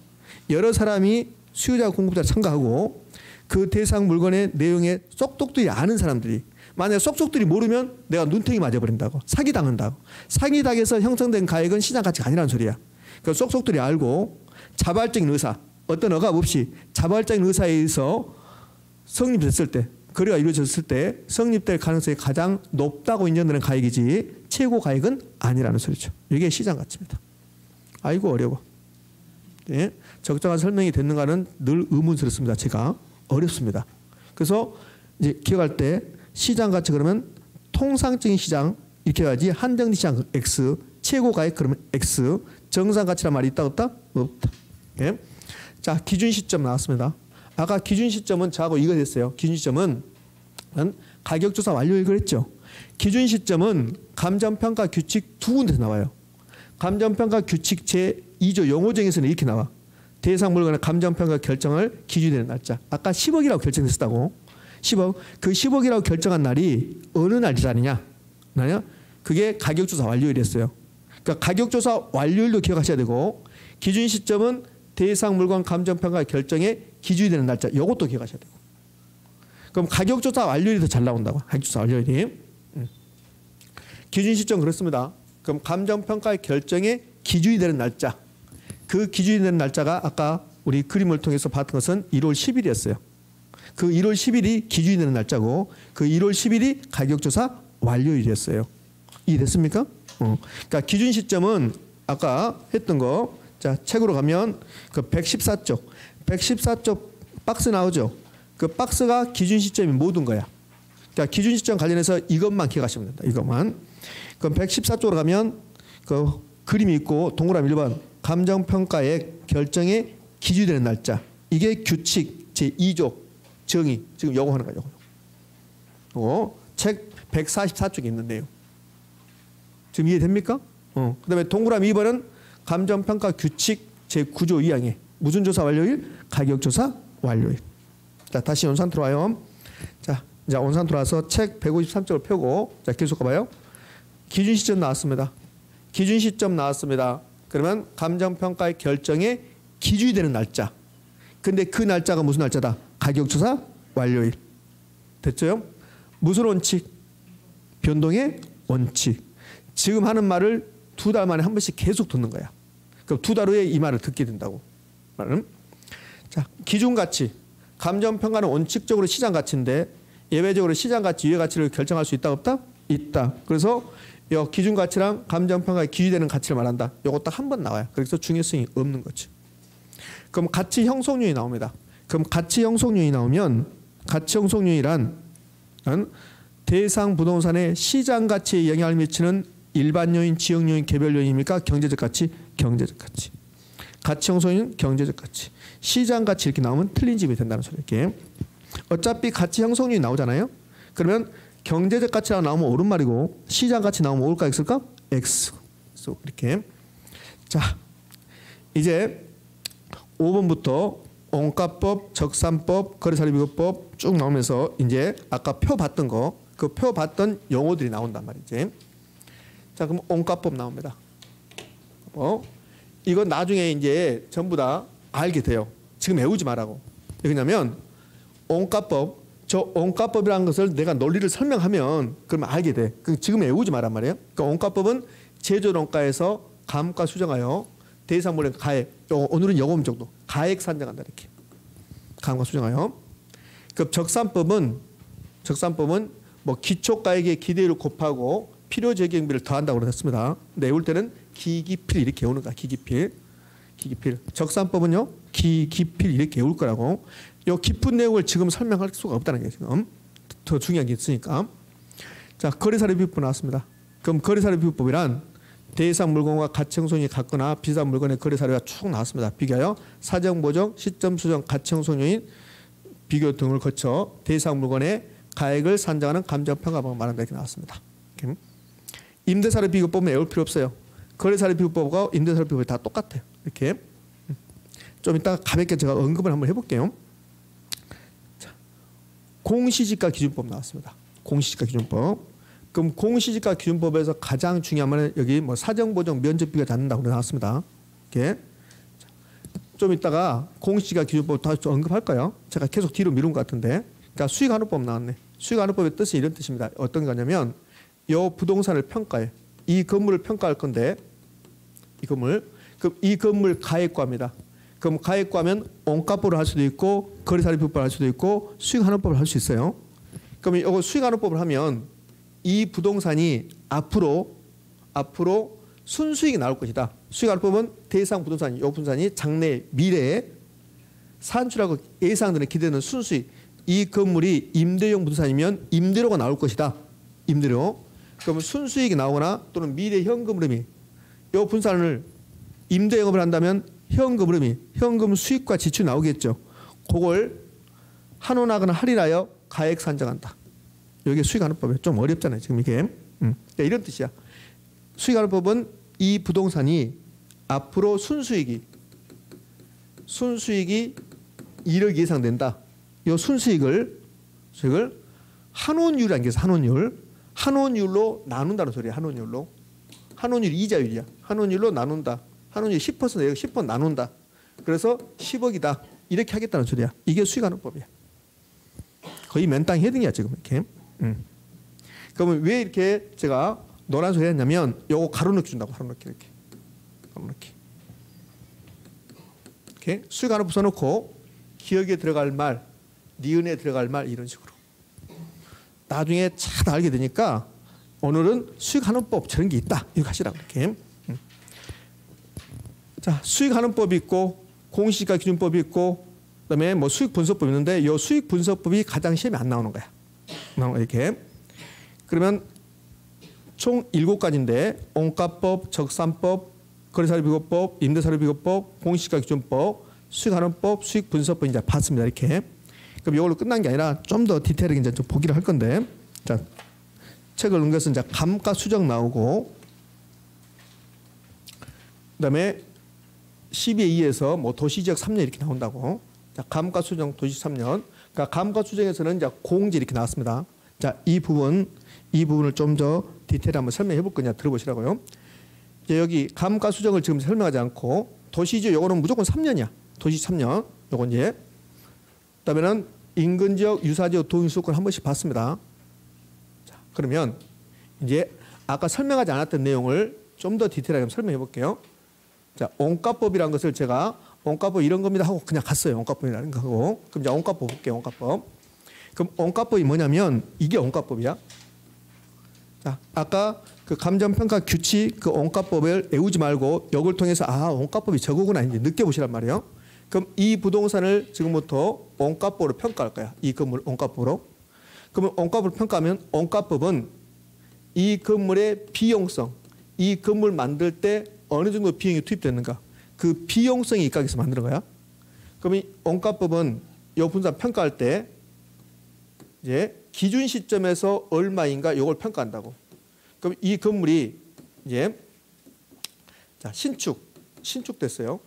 여러 사람이 수요자 공급자를 참가하고 그 대상 물건의 내용에 쏙쏙들이 아는 사람들이 만약에 쏙쏙들이 모르면 내가 눈탱이 맞아버린다고. 사기당한다고. 사기당해서 형성된 가액은 시장 가치가 아니라는 소리야. 그 쏙쏙들이 알고 자발적인 의사 어떤 억압 없이 자발적인 의사에 의해서 성립됐을 때 거래가 이루어졌을 때 성립될 가능성이 가장 높다고 인정되는 가액이지 최고 가액은 아니라는 소리죠. 이게 시장 가치입니다. 아이고 어려워. 네. 적정한 설명이 됐는가는 늘 의문스럽습니다. 제가 어렵습니다. 그래서 이제 기억할 때 시장 가치 그러면 통상적인 시장 이렇게 해야지. 한정된 시장 X, 최고 가액 그러면 X, 정상 가치란 말이 있다 없다? 없다. 네. 자 기준 시점 나왔습니다. 아까 기준 시점은 저하고 이거 됐어요. 기준 시점은 가격 조사 완료일 그랬죠. 기준 시점은 감정평가 규칙 두 군데서 나와요. 감정평가 규칙 제2조 용어정에서는 이렇게 나와. 대상 물건의 감정평가 결정을 기준되는 날짜. 아까 10억이라고 결정했었다고. 10억. 그 10억이라고 결정한 날이 어느 날이라느냐? 그게 가격조사 완료일이었어요. 그러니까 가격조사 완료일도 기억하셔야 되고 기준 시점은 대상 물건 감정평가 결정의 기준이 되는 날짜. 이것도 기억하셔야 되고. 그럼 가격조사 완료일이 더 잘 나온다고. 가격조사 완료일이. 기준 시점 그렇습니다. 그럼 감정평가 결정의 기준이 되는 날짜. 그 기준이 되는 날짜가 아까 우리 그림을 통해서 봤던 것은 1월 10일이었어요. 그 1월 10일이 기준이 되는 날짜고 그 1월 10일이 가격조사 완료일이었어요. 이해됐습니까? 그러니까 기준 시점은 아까 했던 거. 자, 책으로 가면 그 114쪽 박스 나오죠. 그 박스가 기준 시점이 모든 거야. 그러니까 기준 시점 관련해서 이것만 기억하시면 된다. 이것만. 그럼 114쪽으로 가면 그 그림이 있고 동그라미 1번 감정평가의 결정의 기준이 되는 날짜. 이게 규칙 제2조 정의. 지금 요거 하는 거예요. 요거 책 144쪽에 있는데요. 지금 이해됩니까? 그다음에 동그라미 2번은 감정평가 규칙 제9조 2항에 무슨 조사 완료일? 가격조사 완료일. 자, 다시 온산 들어와요. 자, 이제 온산 들어와서 책 153쪽을 펴고 자, 계속 가봐요. 기준 시점 나왔습니다. 기준 시점 나왔습니다. 그러면 감정평가의 결정의 기준이 되는 날짜. 근데 그 날짜가 무슨 날짜다? 가격조사 완료일. 됐죠? 무슨 원칙? 변동의 원칙. 지금 하는 말을 2달 만에 한 번씩 계속 듣는 거야. 그럼 2달 후에 이 말을 듣게 된다고. 자, 기준 가치. 감정평가는 원칙적으로 시장 가치인데 예외적으로 시장 가치, 유예 가치를 결정할 수 있다 없다? 있다. 그래서 이 기준 가치랑 감정평가에 기준되는 가치를 말한다. 이거 딱 한 번 나와요. 그래서 중요성이 없는 거지. 그럼 가치 형성률이 나옵니다. 그럼 가치 형성률이 나오면 가치 형성률이란 대상 부동산의 시장 가치에 영향을 미치는 일반 요인, 지역 요인, 개별 요인입니까? 경제적 가치, 경제적 가치. 가치 형성률은 경제적 가치. 시장 가치 이렇게 나오면 틀린 집이 된다는 소리. 이렇게. 어차피 가치 형성률이 나오잖아요. 그러면 경제적 가치가 나오면 옳은 말이고 시장 가치 나오면 옳을까 X일까? X. 이렇게. 자, 이제 5번부터 원가법, 적산법, 거래사례비교법 쭉 나오면서 이제 아까 표 봤던 거, 그 표 봤던 용어들이 나온단 말이지. 자, 그럼 원가법 나옵니다. 이건 나중에 이제 전부 다 알게 돼요. 지금 외우지 말라고. 왜냐면 원가법, 저 원가법이라는 것을 내가 논리를 설명하면 그러면 알게 돼. 지금 외우지 말란 말이에요. 그러니까 원가법은 제조원가에서 감가 수정하여 대상물의 가액, 오늘은 요금 정도 가액 산정한다 이렇게. 감가 수정하여. 그 적산법은 뭐 기초가액의 기대율을 곱하고 필요적용비를 더한다고 그랬습니다. 근데 외울 때는 기기필 이렇게 외우는 거야. 기기필. 적산법은요. 기기필 이렇게 외울 거라고. 요 깊은 내용을 지금 설명할 수가 없다는 게 지금 더 중요한 게 있으니까. 자, 거래사례비교법 나왔습니다. 그럼 거래사례비교법이란 대상 물건과 가치 형성이 같거나 비슷한 물건의 거래 사례가 쭉 나왔습니다. 비교하여 사정 보정, 시점 수정, 가치 형성 요인 비교 등을 거쳐 대상 물건의 가액을 산정하는 감정평가 방법을 말한다 이렇게 나왔습니다. 이렇게. 임대사례비교법은 외울 필요 없어요. 거래사례비교법과 임대사례비교법이 다 똑같아요. 이렇게. 좀 이따 가볍게 제가 언급을 한번 해볼게요. 자, 공시지가 기준법 나왔습니다. 공시지가 기준법. 그럼 공시지가 기준법에서 가장 중요한 말은 여기 뭐 사정보정 면적비가 닿는다고 나왔습니다. 이렇게. 좀 이따가 공시지가 기준법 다시 언급할까요? 제가 계속 뒤로 미룬 것 같은데. 그러니까 수익환원법 나왔네. 수익환원법의 뜻이 이런 뜻입니다. 어떤 거냐면 이 부동산을 평가해. 이 건물을 평가할 건데 이 건물. 그럼 이 건물 가액과입니다. 그럼 가액과면 원가법을 할 수도 있고 거래사례비법을 할 수도 있고 수익환원법을 할 수 있어요. 그럼 이거 수익환원법을 하면 이 부동산이 앞으로 순수익이 나올 것이다. 수익환원법은 대상 부동산이 이 부동산이 장래 미래에 산출하고 예상되는 기대되는 순수익. 이 건물이 임대용 부동산이면 임대료가 나올 것이다. 임대료. 그러면 순수익이 나오거나 또는 미래 현금 흐름이 이 부동산을 임대 영업을 한다면 현금 흐름이 현금 수익과 지출이 나오겠죠. 그걸 환원하거나 할인하여 가액 산정한다. 이게 수익환원법이 좀 어렵잖아요. 지금 이게 이런 뜻이야. 수익환원법은 이 부동산이 앞으로 순수익이 1억 예상된다. 이 순수익을 환원율이라는 게 있어요. 환원율로 나눈다는 소리야. 환원율이 이자율이야. 환원율로 나눈다. 환원율 10%, 10% 나눈다. 그래서 10억이다. 이렇게 하겠다는 소리야. 이게 수익환원법이야. 거의 맨땅 헤딩이야 지금 이렇게. 그러면 왜 이렇게 제가 노란 소리 했냐면 요거 가로넣기 준다고. 가로넣기 이렇게 수익환원법 써놓고 기억에 들어갈 말, 니은에 들어갈 말 이런 식으로. 나중에 잘 알게 되니까 오늘은 수익환원법 저런 게 있다. 이거 하시라고 이렇게. 자, 수익환원법이 있고 공시지가 기준법이 있고 그다음에 뭐 수익분석법이 있는데 이 수익분석법이 가장 시험에 안 나오는 거야. 이렇게. 그러면 총 7가지인데 원가법, 적산법, 거래사료비고법, 임대사료비고법, 공시지가기준법, 수익환원법, 수익분석법 이제 봤습니다. 이렇게. 그럼 이걸로 끝난 게 아니라 좀 더 디테일하게 이제 좀 보기를 할 건데, 자, 책을 읽은 것은 이제 감가수정 나오고, 그다음에 12.2에서 뭐 도시지역 3년 이렇게 나온다고. 자, 감가수정 도시 3년. 그러니까 감가수정에서는 이제 공지 이렇게 나왔습니다. 자, 이 부분을 좀 더 디테일 한번 설명해 볼 거냐 들어보시라고요. 이제 여기 감가수정을 지금 설명하지 않고 도시지역 요거는 무조건 3년이야. 도시 3년. 요건 이제. 그다음에는 인근지역, 유사지역, 동일수권 한 번씩 봤습니다. 자, 그러면 이제 아까 설명하지 않았던 내용을 좀 더 디테일하게 설명해 볼게요. 자, 원가법이라는 것을 제가 원가법 이런 겁니다 하고 그냥 갔어요. 원가법이라는 거 하고. 그럼 이제 원가법 볼게요. 원가법. 그럼 원가법이 뭐냐면 이게 원가법이야. 자, 아까 그 감정평가 규칙 그 원가법을 외우지 말고 이걸 통해서 원가법이 저거구나 이제 느껴보시란 말이에요. 그럼 이 부동산을 지금부터 원가법으로 평가할 거야. 이 건물 원가법으로. 그러면 원가법을 평가하면 원가법은 이 건물의 비용성, 이 건물 만들 때 어느 정도 비용이 투입됐는가 그 비용성이 입각해서 만드는 거야. 그럼 이 원가법은 이 분산 평가할 때 이제 기준 시점에서 얼마인가 이걸 평가한다고. 그럼 이 건물이 이제 자 신축됐어요.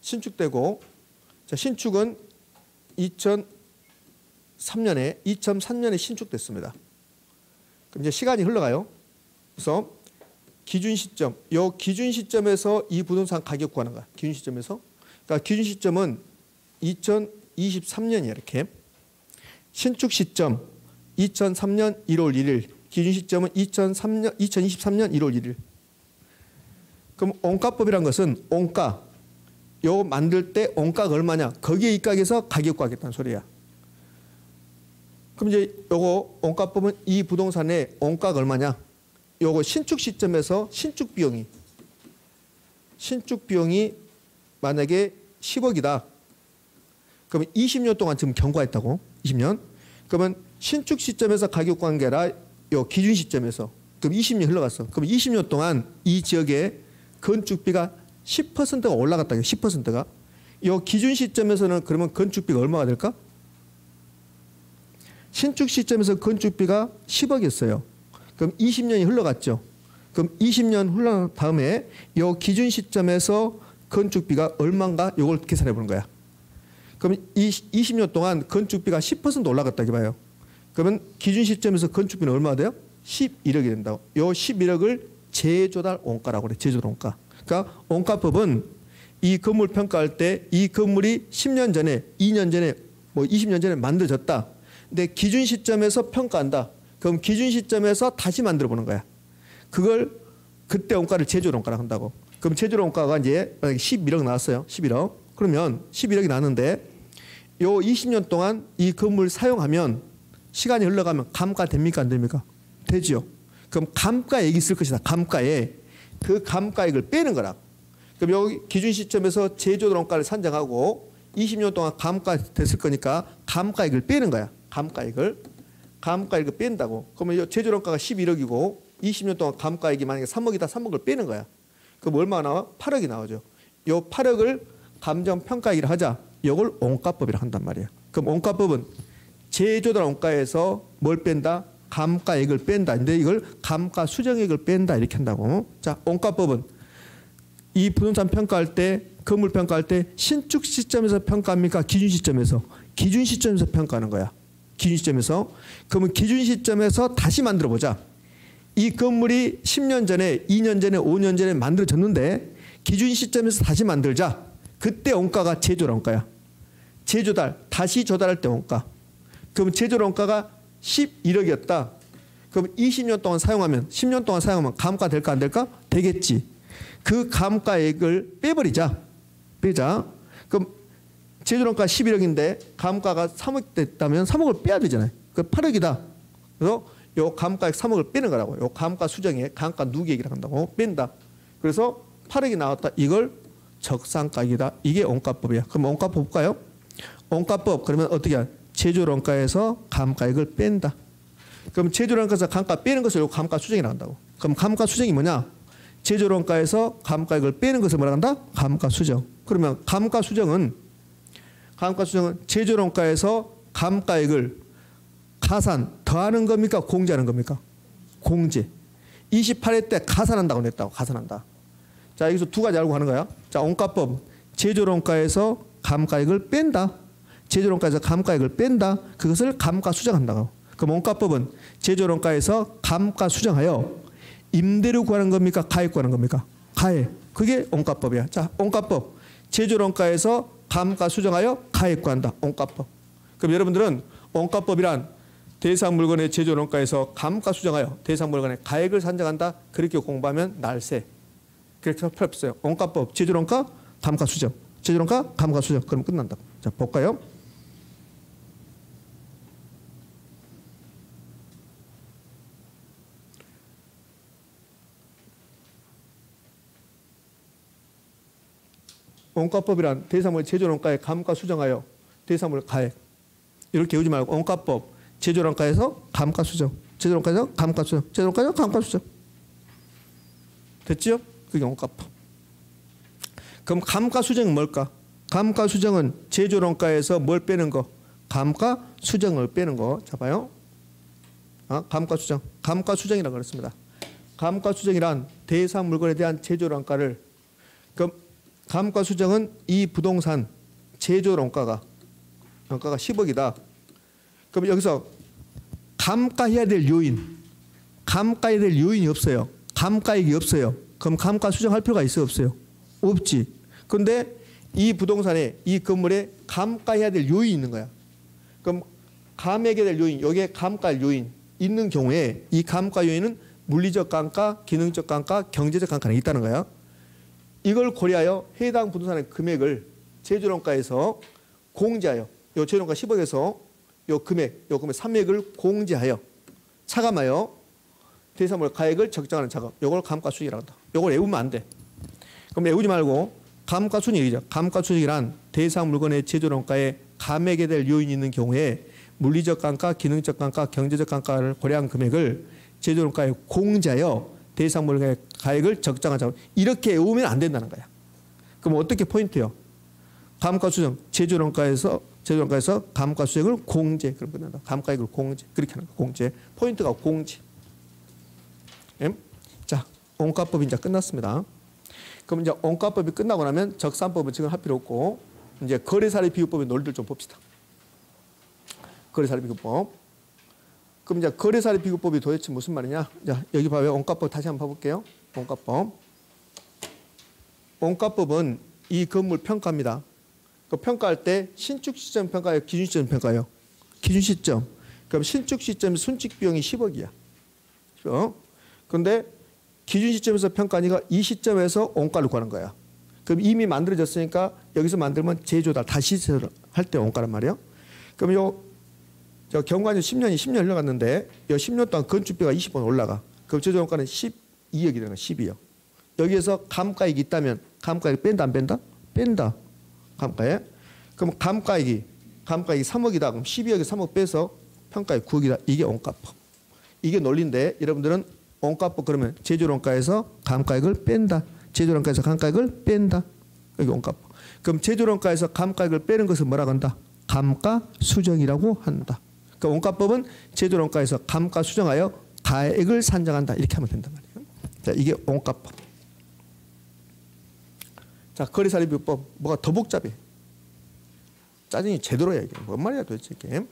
신축되고 자 신축은 2003년에 신축됐습니다. 그럼 이제 시간이 흘러가요. 그래서 기준 시점, 요 기준 시점에서 이 부동산 가격 구하는 거야. 기준 시점에서. 그러니까 기준 시점은 2023년이야 이렇게. 신축 시점 2003년 1월 1일, 기준 시점은 2023년 1월 1일. 그럼 원가법이란 것은 원가, 요 만들 때 원가가 얼마냐? 거기에 입각해서 가격 구하겠다는 소리야. 그럼 이제 요거 원가법은 이 부동산의 원가가 얼마냐? 요거 신축 시점에서 신축 비용이 만약에 10억이다. 그러면 20년 동안 지금 경과했다고. 20년. 그러면 신축 시점에서 가격 관계라 요 기준 시점에서 그럼 20년 흘러갔어. 그럼 20년 동안 이 지역의 건축비가 10%가 올라갔다. 10%가. 요 기준 시점에서는 그러면 건축비가 얼마가 될까? 신축 시점에서 건축비가 10억이었어요. 그럼 20년이 흘러갔죠. 그럼 20년 흘러간 다음에 요 기준 시점에서 건축비가 얼마인가 요걸 계산해 보는 거야. 그럼 20년 동안 건축비가 10% 올라갔다 이 봐요. 그러면 기준 시점에서 건축비는 얼마가 돼요? 11억이 된다고. 요 11억을 재조달 원가라고 그래. 재조달 원가. 그러니까 원가법은 이 건물 평가할 때 이 건물이 10년 전에, 2년 전에, 뭐 20년 전에 만들어졌다. 근데 기준 시점에서 평가한다. 그럼 기준 시점에서 다시 만들어 보는 거야. 그걸 그때 원가를 재조달 원가라고 한다고. 그럼 재조달 원가가 이제 11억 나왔어요. 11억. 그러면 11억이 나왔는데 요 20년 동안 이 건물 사용하면 시간이 흘러가면 감가 됩니까 안 됩니까? 되지요. 그럼 감가액이 있을 것이다. 감가액. 그 감가액을 빼는 거라. 그럼 여기 기준 시점에서 제조달 원가를 산정하고 20년 동안 감가 됐을 거니까 감가액을 빼는 거야. 감가액을 뺀다고. 그러면 제조달 원가가 11억이고 20년 동안 감가액이 만약에 3억이다. 3억을 빼는 거야. 그럼 얼마가 나와? 8억이 나오죠. 요 8억을 감정평가액이라 하자. 이걸 원가법이라 한단 말이야. 그럼 원가법은 제조달 원가에서 뭘 뺀다? 감가액을 뺀다. 근데 이걸 감가수정액을 뺀다. 이렇게 한다고. 자, 원가법은 이 부동산 평가할 때, 건물 평가할 때 신축 시점에서 평가합니까? 기준 시점에서? 기준 시점에서 평가하는 거야. 기준 시점에서. 그러면 기준 시점에서 다시 만들어 보자. 이 건물이 10년 전에, 2년 전에, 5년 전에 만들어졌는데 기준 시점에서 다시 만들자. 그때 원가가 제조달 원가야. 재조달, 다시 조달할 때 원가. 그럼 제조달 원가가 11억이었다. 그럼 20년 동안 사용하면 10년 동안 사용하면 감가 될까 안 될까? 되겠지. 그 감가액을 빼버리자. 빼자. 그럼 제조달 원가 11억인데 감가가 3억 됐다면 3억을 빼야 되잖아요. 그 8억이다. 그래서 요 감가액 3억을 빼는 거라고. 요 감가 수정액, 감가 누계액이라고 한다고. 뺀다. 그래서 8억이 나왔다. 이걸 적산가액이다. 이게 원가법이야. 그럼 원가법 볼까요? 원가법 그러면 어떻게 해? 제조달 원가에서 감가액을 뺀다. 그럼 제조달 원가에서 감가 빼는 것을 감가 수정이 나온다고. 그럼 감가 수정이 뭐냐? 제조원가에서 감가액을 빼는 것을 뭐라 한다? 감가수정. 그러면 감가수정은 제조원가에서 감가액을 가산 더하는 겁니까? 공제하는 겁니까? 공제. 28회 때 가산한다고 냈다고. 가산한다. 자, 여기서 두 가지 알고 하는 거야. 자, 원가법. 제조원가에서 감가액을 뺀다. 제조원가에서 감가액을 뺀다. 그것을 감가수정한다고. 그럼 원가법은 제조원가에서 감가수정하여 임대료 구하는 겁니까? 가액 구하는 겁니까? 가액. 그게 원가법이야. 자, 원가법. 제조원가에서 감가수정하여 가액 구한다. 원가법. 그럼 여러분들은 원가법이란 대상 물건의 제조원가에서 감가수정하여 대상 물건의 가액을 산정한다. 그렇게 공부하면 날세. 그렇게 필요 없어요. 원가법, 제조원가, 감가수정. 제조원가, 감가수정. 그럼 끝난다. 자, 볼까요? 원가법이란 대상물 제조원가의 감가수정하여 대상물 가액. 이렇게 외우지 말고 원가법, 제조원가에서 감가수정, 제조원가에서 감가수정, 제조원가에서 감가수정. 됐죠? 그게 원가법. 그럼 감가수정은 뭘까? 감가수정은 제조원가에서 뭘 빼는 거? 감가수정을 빼는 거. 자, 봐요. 감가수정. 감가수정이라고 그랬습니다. 감가수정이란 대상 물건에 대한 제조원가를, 그럼 감가수정은 이 부동산 제조원가가 10억이다. 그럼 여기서 감가해야 될 요인, 감가해야 될 요인이 없어요. 감가액이 없어요. 그럼 감가수정할 필요가 있어요? 없어요? 없지. 그런데 이 부동산에, 이 건물에 감가해야 될 요인이 있는 거야. 그럼 감액해야 될 요인, 여기에 감가할 요인 있는 경우에 이 감가 요인은 물리적 감가, 기능적 감가, 경제적 감가가 있다는 거야. 이걸 고려하여 해당 부동산의 금액을 제조원가에서 공제하여, 요 제조원가 10억에서 요 금액 3억을 공제하여 차감하여 대상물 가액을 적정하는 작업. 요걸 감가수정이라고 한다. 요걸 외우면 안 돼. 그럼 외우지 말고 감가수정이죠. 감가수정이란 대상 물건의 제조원가에 감액에 될 요인이 있는 경우에 물리적 감가, 기능적 감가, 경제적 감가를 고려한 금액을 제조원가에 공제하여 대상 물건의 가액을 적정한 작업. 이렇게 외우면 안 된다는 거야. 그럼 어떻게 포인트요? 감가수정, 제조원가에서 감가수정을 공제. 그럼 끝난다. 감가액을 공제. 그렇게 하는 거. 공제. 포인트가 공제. 자, 원가법이 이제 끝났습니다. 그럼 이제 원가법이 끝나고 나면 적산법은 지금 할 필요 없고 이제 거래사례 비교법의 논리를 좀 봅시다. 거래사례 비교법. 그럼 이제 거래사례 비교법이 도대체 무슨 말이냐? 자, 여기 봐요. 원가법 다시 한번 봐볼게요. 원가법. 원가법은 이 건물 평가입니다. 그 평가할 때 신축 시점 평가예요? 기준 시점 평가예요? 기준 시점. 그럼 신축 시점 순칙 비용이 10억이야. 그런데 기준 시점에서 평가하니까 이 시점에서 원가를 구하는 거야. 그럼 이미 만들어졌으니까 여기서 만들면 제조다. 다시 할 때 원가란 말이에요. 그럼 저 경관이 10년 흘러갔는데 이 10년 동안 건축비가 20원 올라가. 그럼 제조 원가는 12억이 되는 거야. 12억. 여기에서 감가액이 있다면 감가액 뺀다 안 뺀다? 뺀다. 감가액. 그럼 감가액이 3억이다. 그럼 12억에 3억 빼서 평가액 9억이다. 이게 원가법. 이게 논리인데 여러분들은 원가법 그러면 제조원가에서 감가액을 뺀다. 제조원가에서 감가액을 뺀다. 여기 원가법. 그럼 제조원가에서 감가액을 빼는 것을 뭐라고 한다? 감가수정이라고 한다. 그러니까 원가법은 제조원가에서 감가수정하여 가액을 산정한다. 이렇게 하면 된단 말이에요. 자, 이게 원가법. 자, 거래사례 비교법. 뭐가 더 복잡해. 짜증이 제대로 해야 돼. 뭔 말이야 도대체 이게.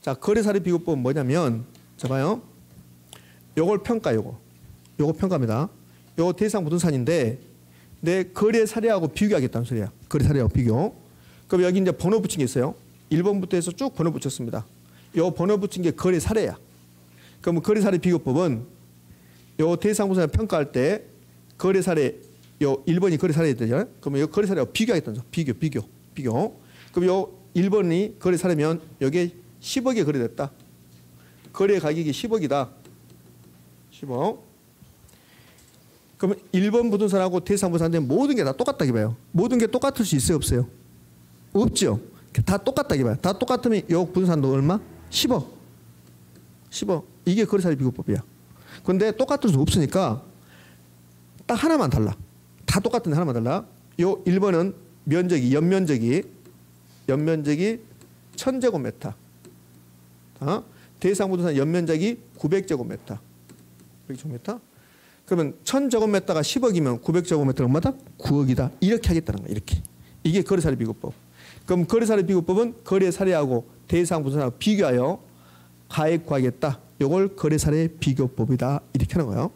자, 거래사례 비교법은 뭐냐면 자 봐요. 요걸 평가 요거 평가입니다. 요 대상 부동산인데 내 거래 사례하고 비교하겠다는 소리야. 거래 사례하고 비교. 그럼 여기 이제 번호 붙인 게 있어요. 1번부터 해서 쭉 번호 붙였습니다. 요 번호 붙인 게 거래 사례야. 그럼 거래 사례 비교법은 요 대상 부동산 평가할 때 거래 사례 요 1번이 거래 사례 되죠. 그러면 요 거래 사례하고 비교하겠다는 소리. 비교. 그럼 요 1번이 거래 사례면 여기에 10억에 거래됐다. 거래 가격이 10억이다. 10억. 그러면 1번 부동산하고 대상 부동산인데 모든 게 다 똑같다 이봐요. 모든 게 똑같을 수 있어요, 없어요? 없죠. 다 똑같다 이봐요. 다 똑같으면 이 부동산도 얼마? 10억. 10억. 이게 거래사례 비교법이야. 그런데 똑같을 수 없으니까 딱 하나만 달라. 다 똑같은데 하나만 달라. 요 1번은 면적이 연면적이 1000제곱미터. 대상 부동산 연면적이 900제곱미터. 900제곱미터. 그러면 1000제곱미터가 10억이면 900제곱미터는 얼마다? 9억이다. 이렇게 하겠다는 거야. 이렇게. 이게 거래사례 비교법. 그럼 거래사례 비교법은 거래사례하고 대상 부동산하고 비교하여 가액 구하겠다. 이걸 거래사례 비교법이다. 이렇게 하는 거예요.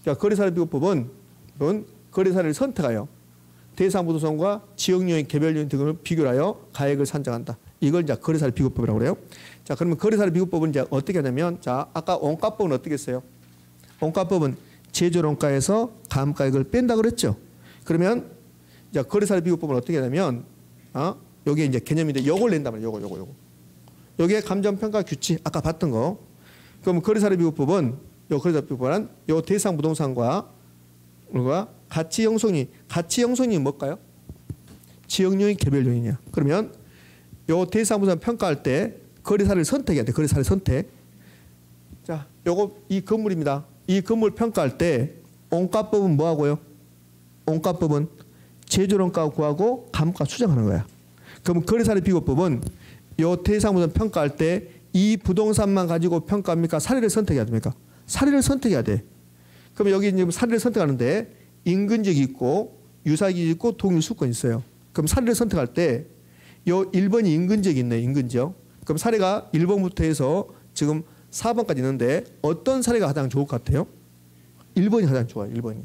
그러니까 거래사례 비교법은 거래사례를 선택하여 대상 부동산과 지역요인, 개별요인 등을 비교하여 가액을 산정한다. 이걸 이제 거래사례 비교법이라고 그래요. 자, 그러면 거래사례 비교법은 이제 어떻게 하냐면, 자, 아까 원가법은 어떻게 했어요? 원가법은 제조원가에서 가압가액을 뺀다 그랬죠. 그러면 이제 거래사례 비교법은 어떻게 하냐면, 요게 이제 개념인데 요걸 낸단 말이에요. 요거. 요게 감정평가 규칙 아까 봤던 거. 그럼 거래사례 비교법은 요 거래사례 비교법은 요 대상 부동산과 가치 형성이 뭘까요? 지역 요인, 개별 요인이야. 그러면 요 대상 부동산 평가할 때 거래사례를 선택해야 돼. 거래사례 선택. 자, 요거 이 건물입니다. 이 건물 평가할 때 원가법은 뭐 하고요? 원가법은 제조원가 구하고 감가 수정하는 거야. 그럼 거래사례 비교법은 요 대상 부동산 평가할 때 이 부동산만 가지고 평가합니까? 사례를 선택해야 됩니까? 사례를 선택해야 돼. 그럼 여기 이제 사례를 선택하는데 인근지역이 있고 유사지역이 있고 동일수권이 있어요. 그럼 사례를 선택할 때 요 1번이 인근지역이 있네. 인근지역. 그럼 사례가 1번부터 해서 지금 4번까지 있는데 어떤 사례가 가장 좋을 것 같아요? 1번이 가장 좋아요. 1번이.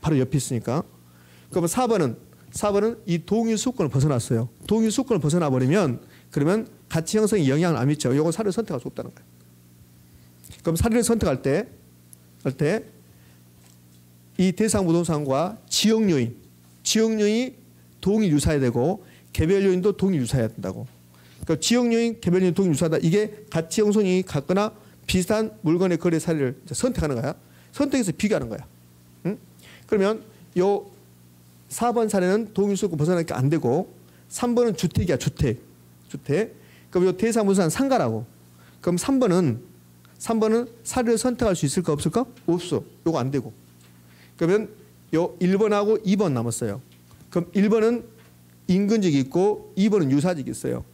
바로 옆에 있으니까. 그러면 4번은 이 동일수권을 벗어났어요. 동일수권을 벗어나 버리면 그러면 가치 형성에 영향을 안 미쳐요. 이건 사례를 선택할 수 없다는 거예요. 그럼 사례를 선택할 때 이 대상 부동산과 지역 요인이 동일 유사해야 되고 개별 요인도 동일 유사해야 된다고. 그러니까 지역 요인, 개별 요인 동일 유사하다. 이게 가치 형성이 같거나 비슷한 물건의 거래 사례를 선택하는 거야. 선택해서 비교하는 거야. 응? 그러면 요 4번 사례는 동일수권 벗어나니까 안 되고 3번은 주택이야. 주택. 그럼 요 대상 부동산 상가라고. 그럼 3번은 사례를 선택할 수 있을까 없을까? 없어. 요거 안 되고. 그러면 요 1번하고 2번 남았어요. 그럼 1번은 인근지역이 있고 2번은 유사지역이 있어요.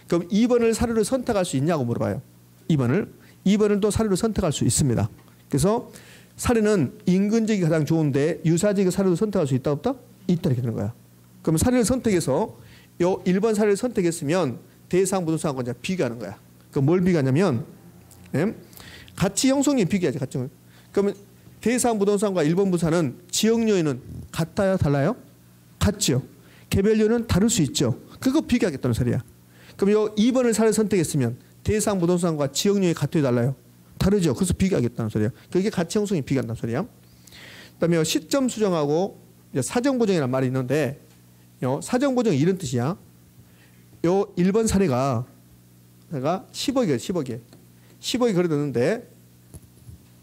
그럼 2번을 사례를 선택할 수 있냐고 물어봐요. 2번은 또 사례를 선택할 수 있습니다. 그래서 사례는 인근지역이 가장 좋은데 유사지역의 사례를 선택할 수 있다 없다? 있다 이렇게 되는 거야. 그럼 사례를 선택해서 요 1번 사례를 선택했으면 대상 부동산과 이제 비교하는 거야. 그럼 뭘 비교하냐면 가치 형성이 비교하지. 가치 형성. 그러면 대상 부동산과 1번 부동산은 지역 요인은 같아요, 달라요? 같죠. 개별 요인은 다를 수 있죠. 그거 비교하겠다는 소리야. 그럼 요 2번을 사례 선택했으면 대상 부동산과 지역 요인이 같아요, 달라요? 다르죠. 그래서 비교하겠다는 소리야. 그게 가치 형성이 비교한다는 소리야. 그다음에 시점 수정하고 사정 보정이라는 말이 있는데 사정 보정이 이런 뜻이야. 요 1번 사례가 10억이에요. 10억이 거래됐는데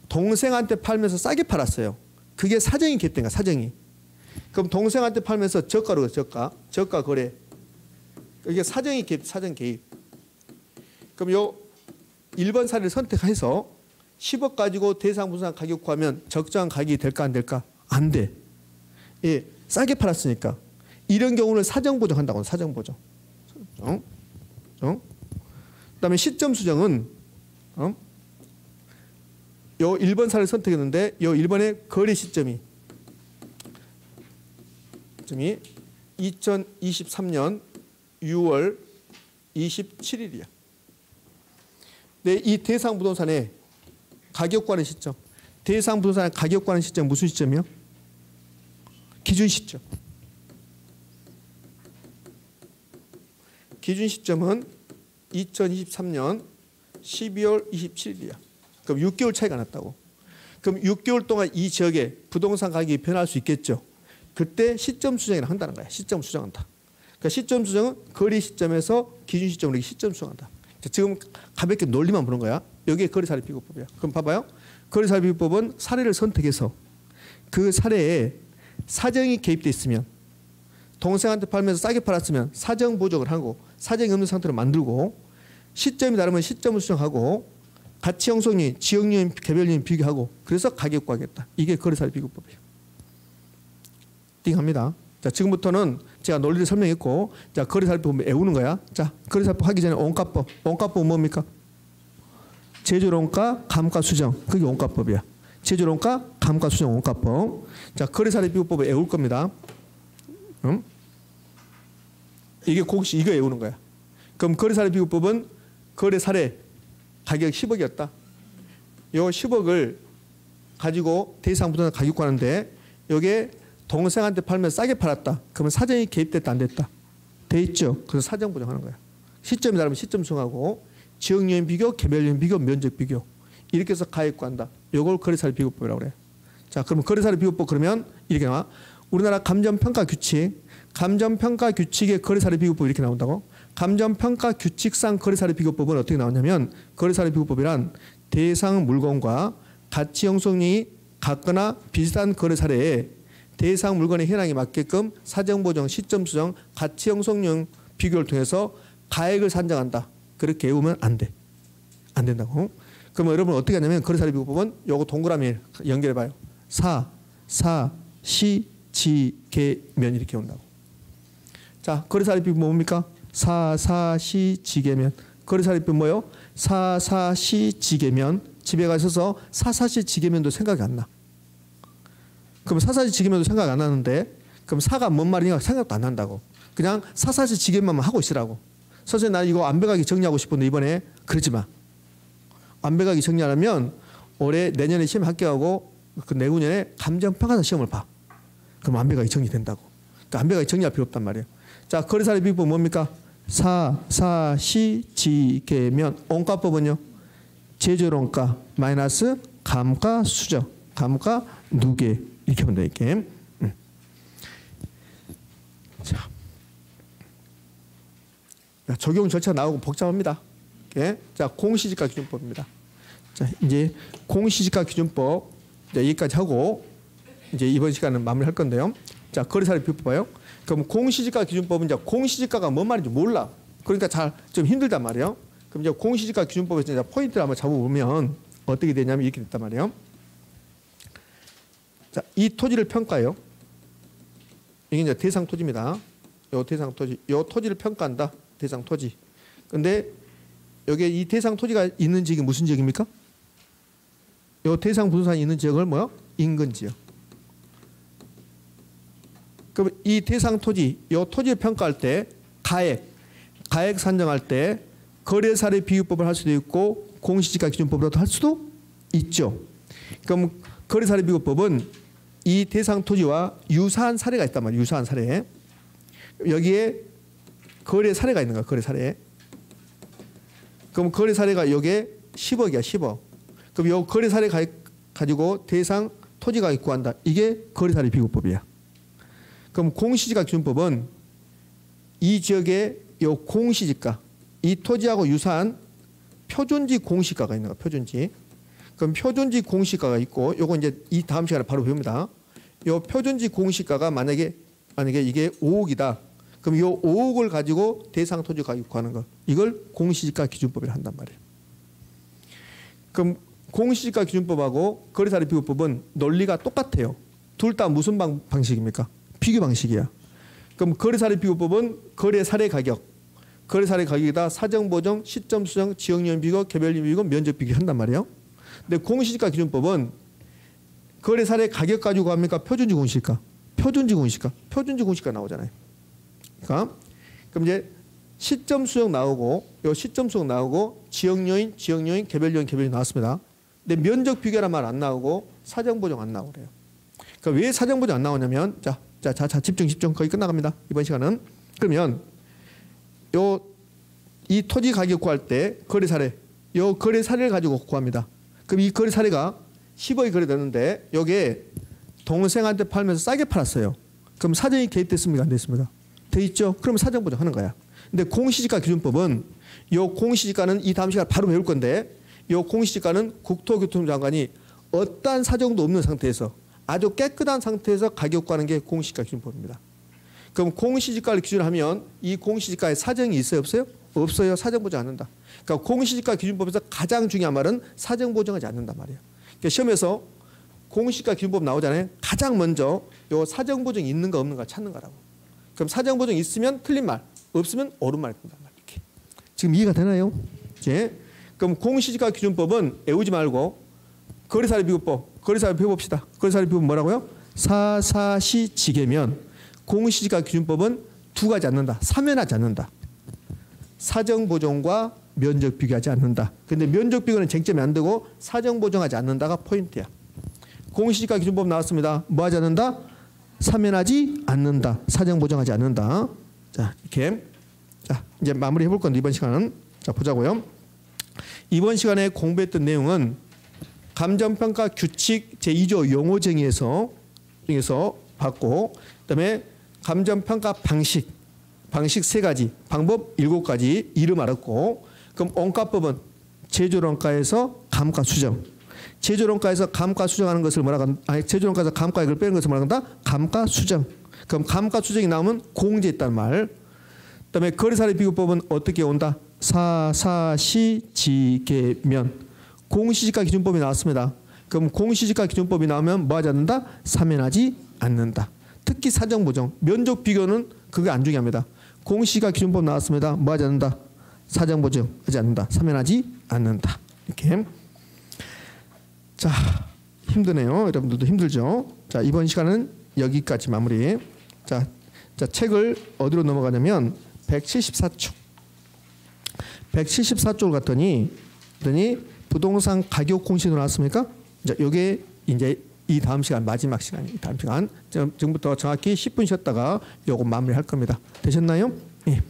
동생한테 팔면서 싸게 팔았어요. 그게 사정이 개입된 거야. 사정이. 그럼 동생한테 팔면서 저가로 저가 거래. 이게 사정 개입. 그럼 요 1번 사례를 선택해서 10억 가지고 대상 부동산 가격 구하면 적정한 가격이 될까 안 될까? 안 돼. 예, 싸게 팔았으니까. 이런 경우는 사정 보정한다고. 사정 보정. 그다음에 시점 수정은 요 1번 사례를 선택했는데 요 1번의 거래 시점이 2023년 6월 27일이야. 네, 이 대상 부동산의 가격 구하는 시점. 대상 부동산의 가격 구하는 시점 무슨 시점이요? 기준 시점. 기준 시점은 2023년 12월 27일이야. 그럼 6개월 차이가 났다고. 그럼 6개월 동안 이 지역에 부동산 가격이 변할 수 있겠죠. 그때 시점 수정을 한다는 거야. 시점 수정한다. 그러니까 시점 수정은 거래 시점에서 기준 시점으로 시점 수정한다. 지금 가볍게 논리만 보는 거야. 여기에 거래사례 비교법이야. 그럼 봐봐요. 거래사례 비교법은 사례를 선택해서 그 사례에 사정이 개입돼 있으면 동생한테 팔면서 싸게 팔았으면 사정 보정을 하고 사정이 없는 상태로 만들고 시점이 다르면 시점을 수정하고 가치 형성이 지역 요인, 개별 요인 비교하고 그래서 가격 구하겠다. 이게 거래사례 비교법이에요. 띵합니다. 자, 지금부터는 제가 논리를 설명했고, 자, 거래사례법 외우는 거야. 자, 거래사례법 하기 전에 원가법. 원가법은 뭡니까? 제조론가, 감가, 수정. 그게 원가법이야. 제조론가, 감가, 수정, 원가법. 자, 거래사례비교법을 외울 겁니다. 응? 이게 공식, 이거 외우는 거야. 그럼 거래사례비교법은 거래사례 가격 10억이었다. 요 10억을 가지고 대상 부동산 가격 구하는데 요게 동생한테 팔면 싸게 팔았다. 그러면 사정이 개입됐다 안 됐다? 돼 있죠. 그래서 사정 보정하는 거야. 시점이 다르면 시점 수정하고 지역요인 비교, 개별요인 비교, 면적 비교 이렇게 해서 가액 구한다. 요걸 거래사례 비교법이라고 그래. 자, 그러면 거래사례 비교법 그러면 이렇게 나와. 우리나라 감정평가 규칙, 감정평가 규칙의 거래사례 비교법 이렇게 나온다고. 감정평가 규칙상 거래사례 비교법은 어떻게 나오냐면 거래사례 비교법이란 대상 물건과 가치 형성이 같거나 비슷한 거래사례에 대상 물건의 현황에 맞게끔 사정 보정, 시점 수정, 가치 형성용 비교를 통해서 가액을 산정한다. 그렇게 외우면 안 돼. 안 된다고. 그러면 여러분 어떻게 하냐면 거래사례 비교법은 요거 동그라미 연결해 봐요. 시, 지, 면 이렇게 온다고. 자, 거래사례 비교법 뭡니까? 시, 지계면. 거래사례 비교법 뭐예요? 시, 지계면. 집에 가셔서 시, 지계면도 생각이 안 나. 그럼 시, 지계면도 생각 안 나는데 그럼 사가 뭔 말이냐 생각도 안 난다고. 그냥 시, 지계면만 하고 있으라고. 선생님 나 이거 완벽하게 정리하고 싶은데 이번에 그러지 마. 완벽하게 정리하려면 올해 내년에 시험 합격하고 그 내후년에 감정평가사 시험을 봐. 그럼 완벽하게 정리된다고. 그러니까 완벽하게 정리할 필요 없단 말이에요. 자, 거래사례 비교법 뭡니까? 시, 지, 면. 원가법은요? 제조론가 마이너스 감가 수정. 감가 누계. 이렇게 본다 이렇게. 자, 적용 절차 나오고 복잡합니다. 이렇게. 자, 공시지가 기준법입니다. 자, 이제 공시지가 기준법 이제 여기까지 하고 이제 이번 시간은 마무리할 건데요. 자, 거래사례 비교법 봐요. 그럼 공시지가 기준법은 이제 공시지가가 뭔 말인지 몰라. 그러니까 잘 좀 힘들단 말이에요. 그럼 이제 공시지가 기준법에서 이제 포인트를 한번 잡아보면 어떻게 되냐면 이렇게 됐단 말이에요. 자, 이 토지를 평가해요. 이게 이제 대상 토지입니다. 요 대상 토지, 요 토지를 평가한다. 대상 토지. 근데 여기에 이 대상 토지가 있는 지역이 무슨 지역입니까? 요 대상 부동산이 있는 지역을 뭐요? 인근 지역. 그럼 이 대상 토지, 요 토지를 평가할 때 가액 산정할 때 거래사례 비교법을 할 수도 있고 공시지가 기준법으로도 할 수도 있죠. 그럼 거래사례 비교법은 이 대상 토지와 유사한 사례가 있단 말이에요. 유사한 사례. 여기에 거래 사례가 있는 거야. 거래 사례. 그럼 거래 사례가 여기에 10억이야. 10억. 그럼 이 거래 사례 가지고 대상 토지 가격 구한다. 이게 거래사례 비교법이야. 그럼 공시지가 기준법은 이 지역에 이 공시지가, 이 토지하고 유사한 표준지 공시가가 있는 거야. 표준지. 그럼 표준지 공시가가 있고, 요거 이제 이 다음 시간에 바로 배웁니다. 요 표준지 공시가가 만약에 이게 5억이다. 그럼 요 5억을 가지고 대상 토지 가격 구하는 거. 이걸 공시지가 기준법이라 한단 말이에요. 그럼 공시지가 기준법하고 거래사례 비교법은 논리가 똑같아요. 둘 다 무슨 방식입니까? 비교 방식이야. 그럼 거래사례 비교법은 거래사례 가격, 거래사례 가격에다 사정 보정, 시점 수정, 지역요인 비교, 개별요인 비교, 면적 비교 한단 말이에요. 근데 공시지가 기준법은 거래사례 가격 가지고 합니까? 표준지 공시가? 표준지 공시가? 표준지 공시가 나오잖아요. 그러니까 그럼 이제 시점 수정 나오고 요 시점 수정 나오고 지역요인, 개별요인 나왔습니다. 근데 면적 비교란 말 안 나오고 사정 보정 안 나오고 그래요. 그러니까 왜 사정 보정 안 나오냐면 자 집중 거의 끝나갑니다. 이번 시간은. 그러면 이 토지 가격 구할 때 거래 사례, 요 거래 사례를 가지고 구합니다. 그럼 이 거래 사례가 10억이 거래되는데 여기에 동생한테 팔면서 싸게 팔았어요. 그럼 사정이 개입됐습니까? 안 됐습니까? 돼 있죠. 그럼 사정 보정하는 거야. 근데 공시지가 기준법은 요 공시지가는 이 다음 시간에 바로 배울 건데 요 공시지가는 국토교통부 장관이 어떠한 사정도 없는 상태에서 아주 깨끗한 상태에서 가격 구하는 게 공시지가 기준법입니다. 그럼 공시지가를 기준하면 이 공시지가에 사정이 있어요? 없어요? 없어요. 사정 보정 않는다. 그러니까 공시지가 기준법에서 가장 중요한 말은 사정 보정하지 않는단 말이에요. 그러니까 시험에서 공시지가 기준법 나오잖아요. 가장 먼저 요 사정 보정이 있는가 없는가 찾는 거라고. 그럼 사정 보정이 있으면 틀린 말, 없으면 옳은 말이 된단 말이에요. 이렇게. 지금 이해가 되나요? 이제 그럼 공시지가 기준법은 외우지 말고 거래사례 비교법, 거래사례 배워봅시다. 거래사례 비교법 뭐라고요? 사사시지계면 공시지가 기준법은 두 가지 않는다. 사면하지 않는다. 사정 보정과 면적 비교하지 않는다. 근데 면적 비교는 쟁점이 안 되고 사정 보정하지 않는다가 포인트야. 공시지가 기준법 나왔습니다. 뭐 하지 않는다? 사면하지 않는다. 사정 보정하지 않는다. 자, 이렇게. 자, 이제 마무리 해볼 건데 이번 시간은. 자, 보자고요. 이번 시간에 공부했던 내용은 감정평가 규칙 제2조 용어 정의에서 봤고, 그다음에 감정평가 방식 3가지, 방법 7가지 이름 알았고, 그럼 원가법은 제조론가에서 감가 수정. 제조론가에서 감가 수정하는 것을 제조론가에서 감가액을 빼는 것을 뭐라 한다? 감가 수정. 그럼 감가 수정이 나오면 공제했다는 말. 그다음에 거래사례 비교법은 어떻게 온다? 사사시지계면 공시지가 기준법이 나왔습니다. 그럼 공시지가 기준법이 나오면 뭐 하지 않는다? 사면하지 않는다. 특히 사정보정, 면적 비교는 그게 안 중요합니다. 공시지가 기준법 나왔습니다. 뭐 하지 않는다? 사정보정하지 않는다. 사면하지 않는다. 이렇게. 자, 힘드네요. 여러분들도 힘들죠? 자, 이번 시간은 여기까지 마무리. 자, 책을 어디로 넘어가냐면 174쪽. 174쪽을 갔더니 부동산 가격 공시도 나왔습니까? 자, 요게 이제 이 다음 시간 마지막 시간이에요. 이 다음 시간. 지금부터 정확히 10분 쉬었다가 요거 마무리할 겁니다. 되셨나요? 예.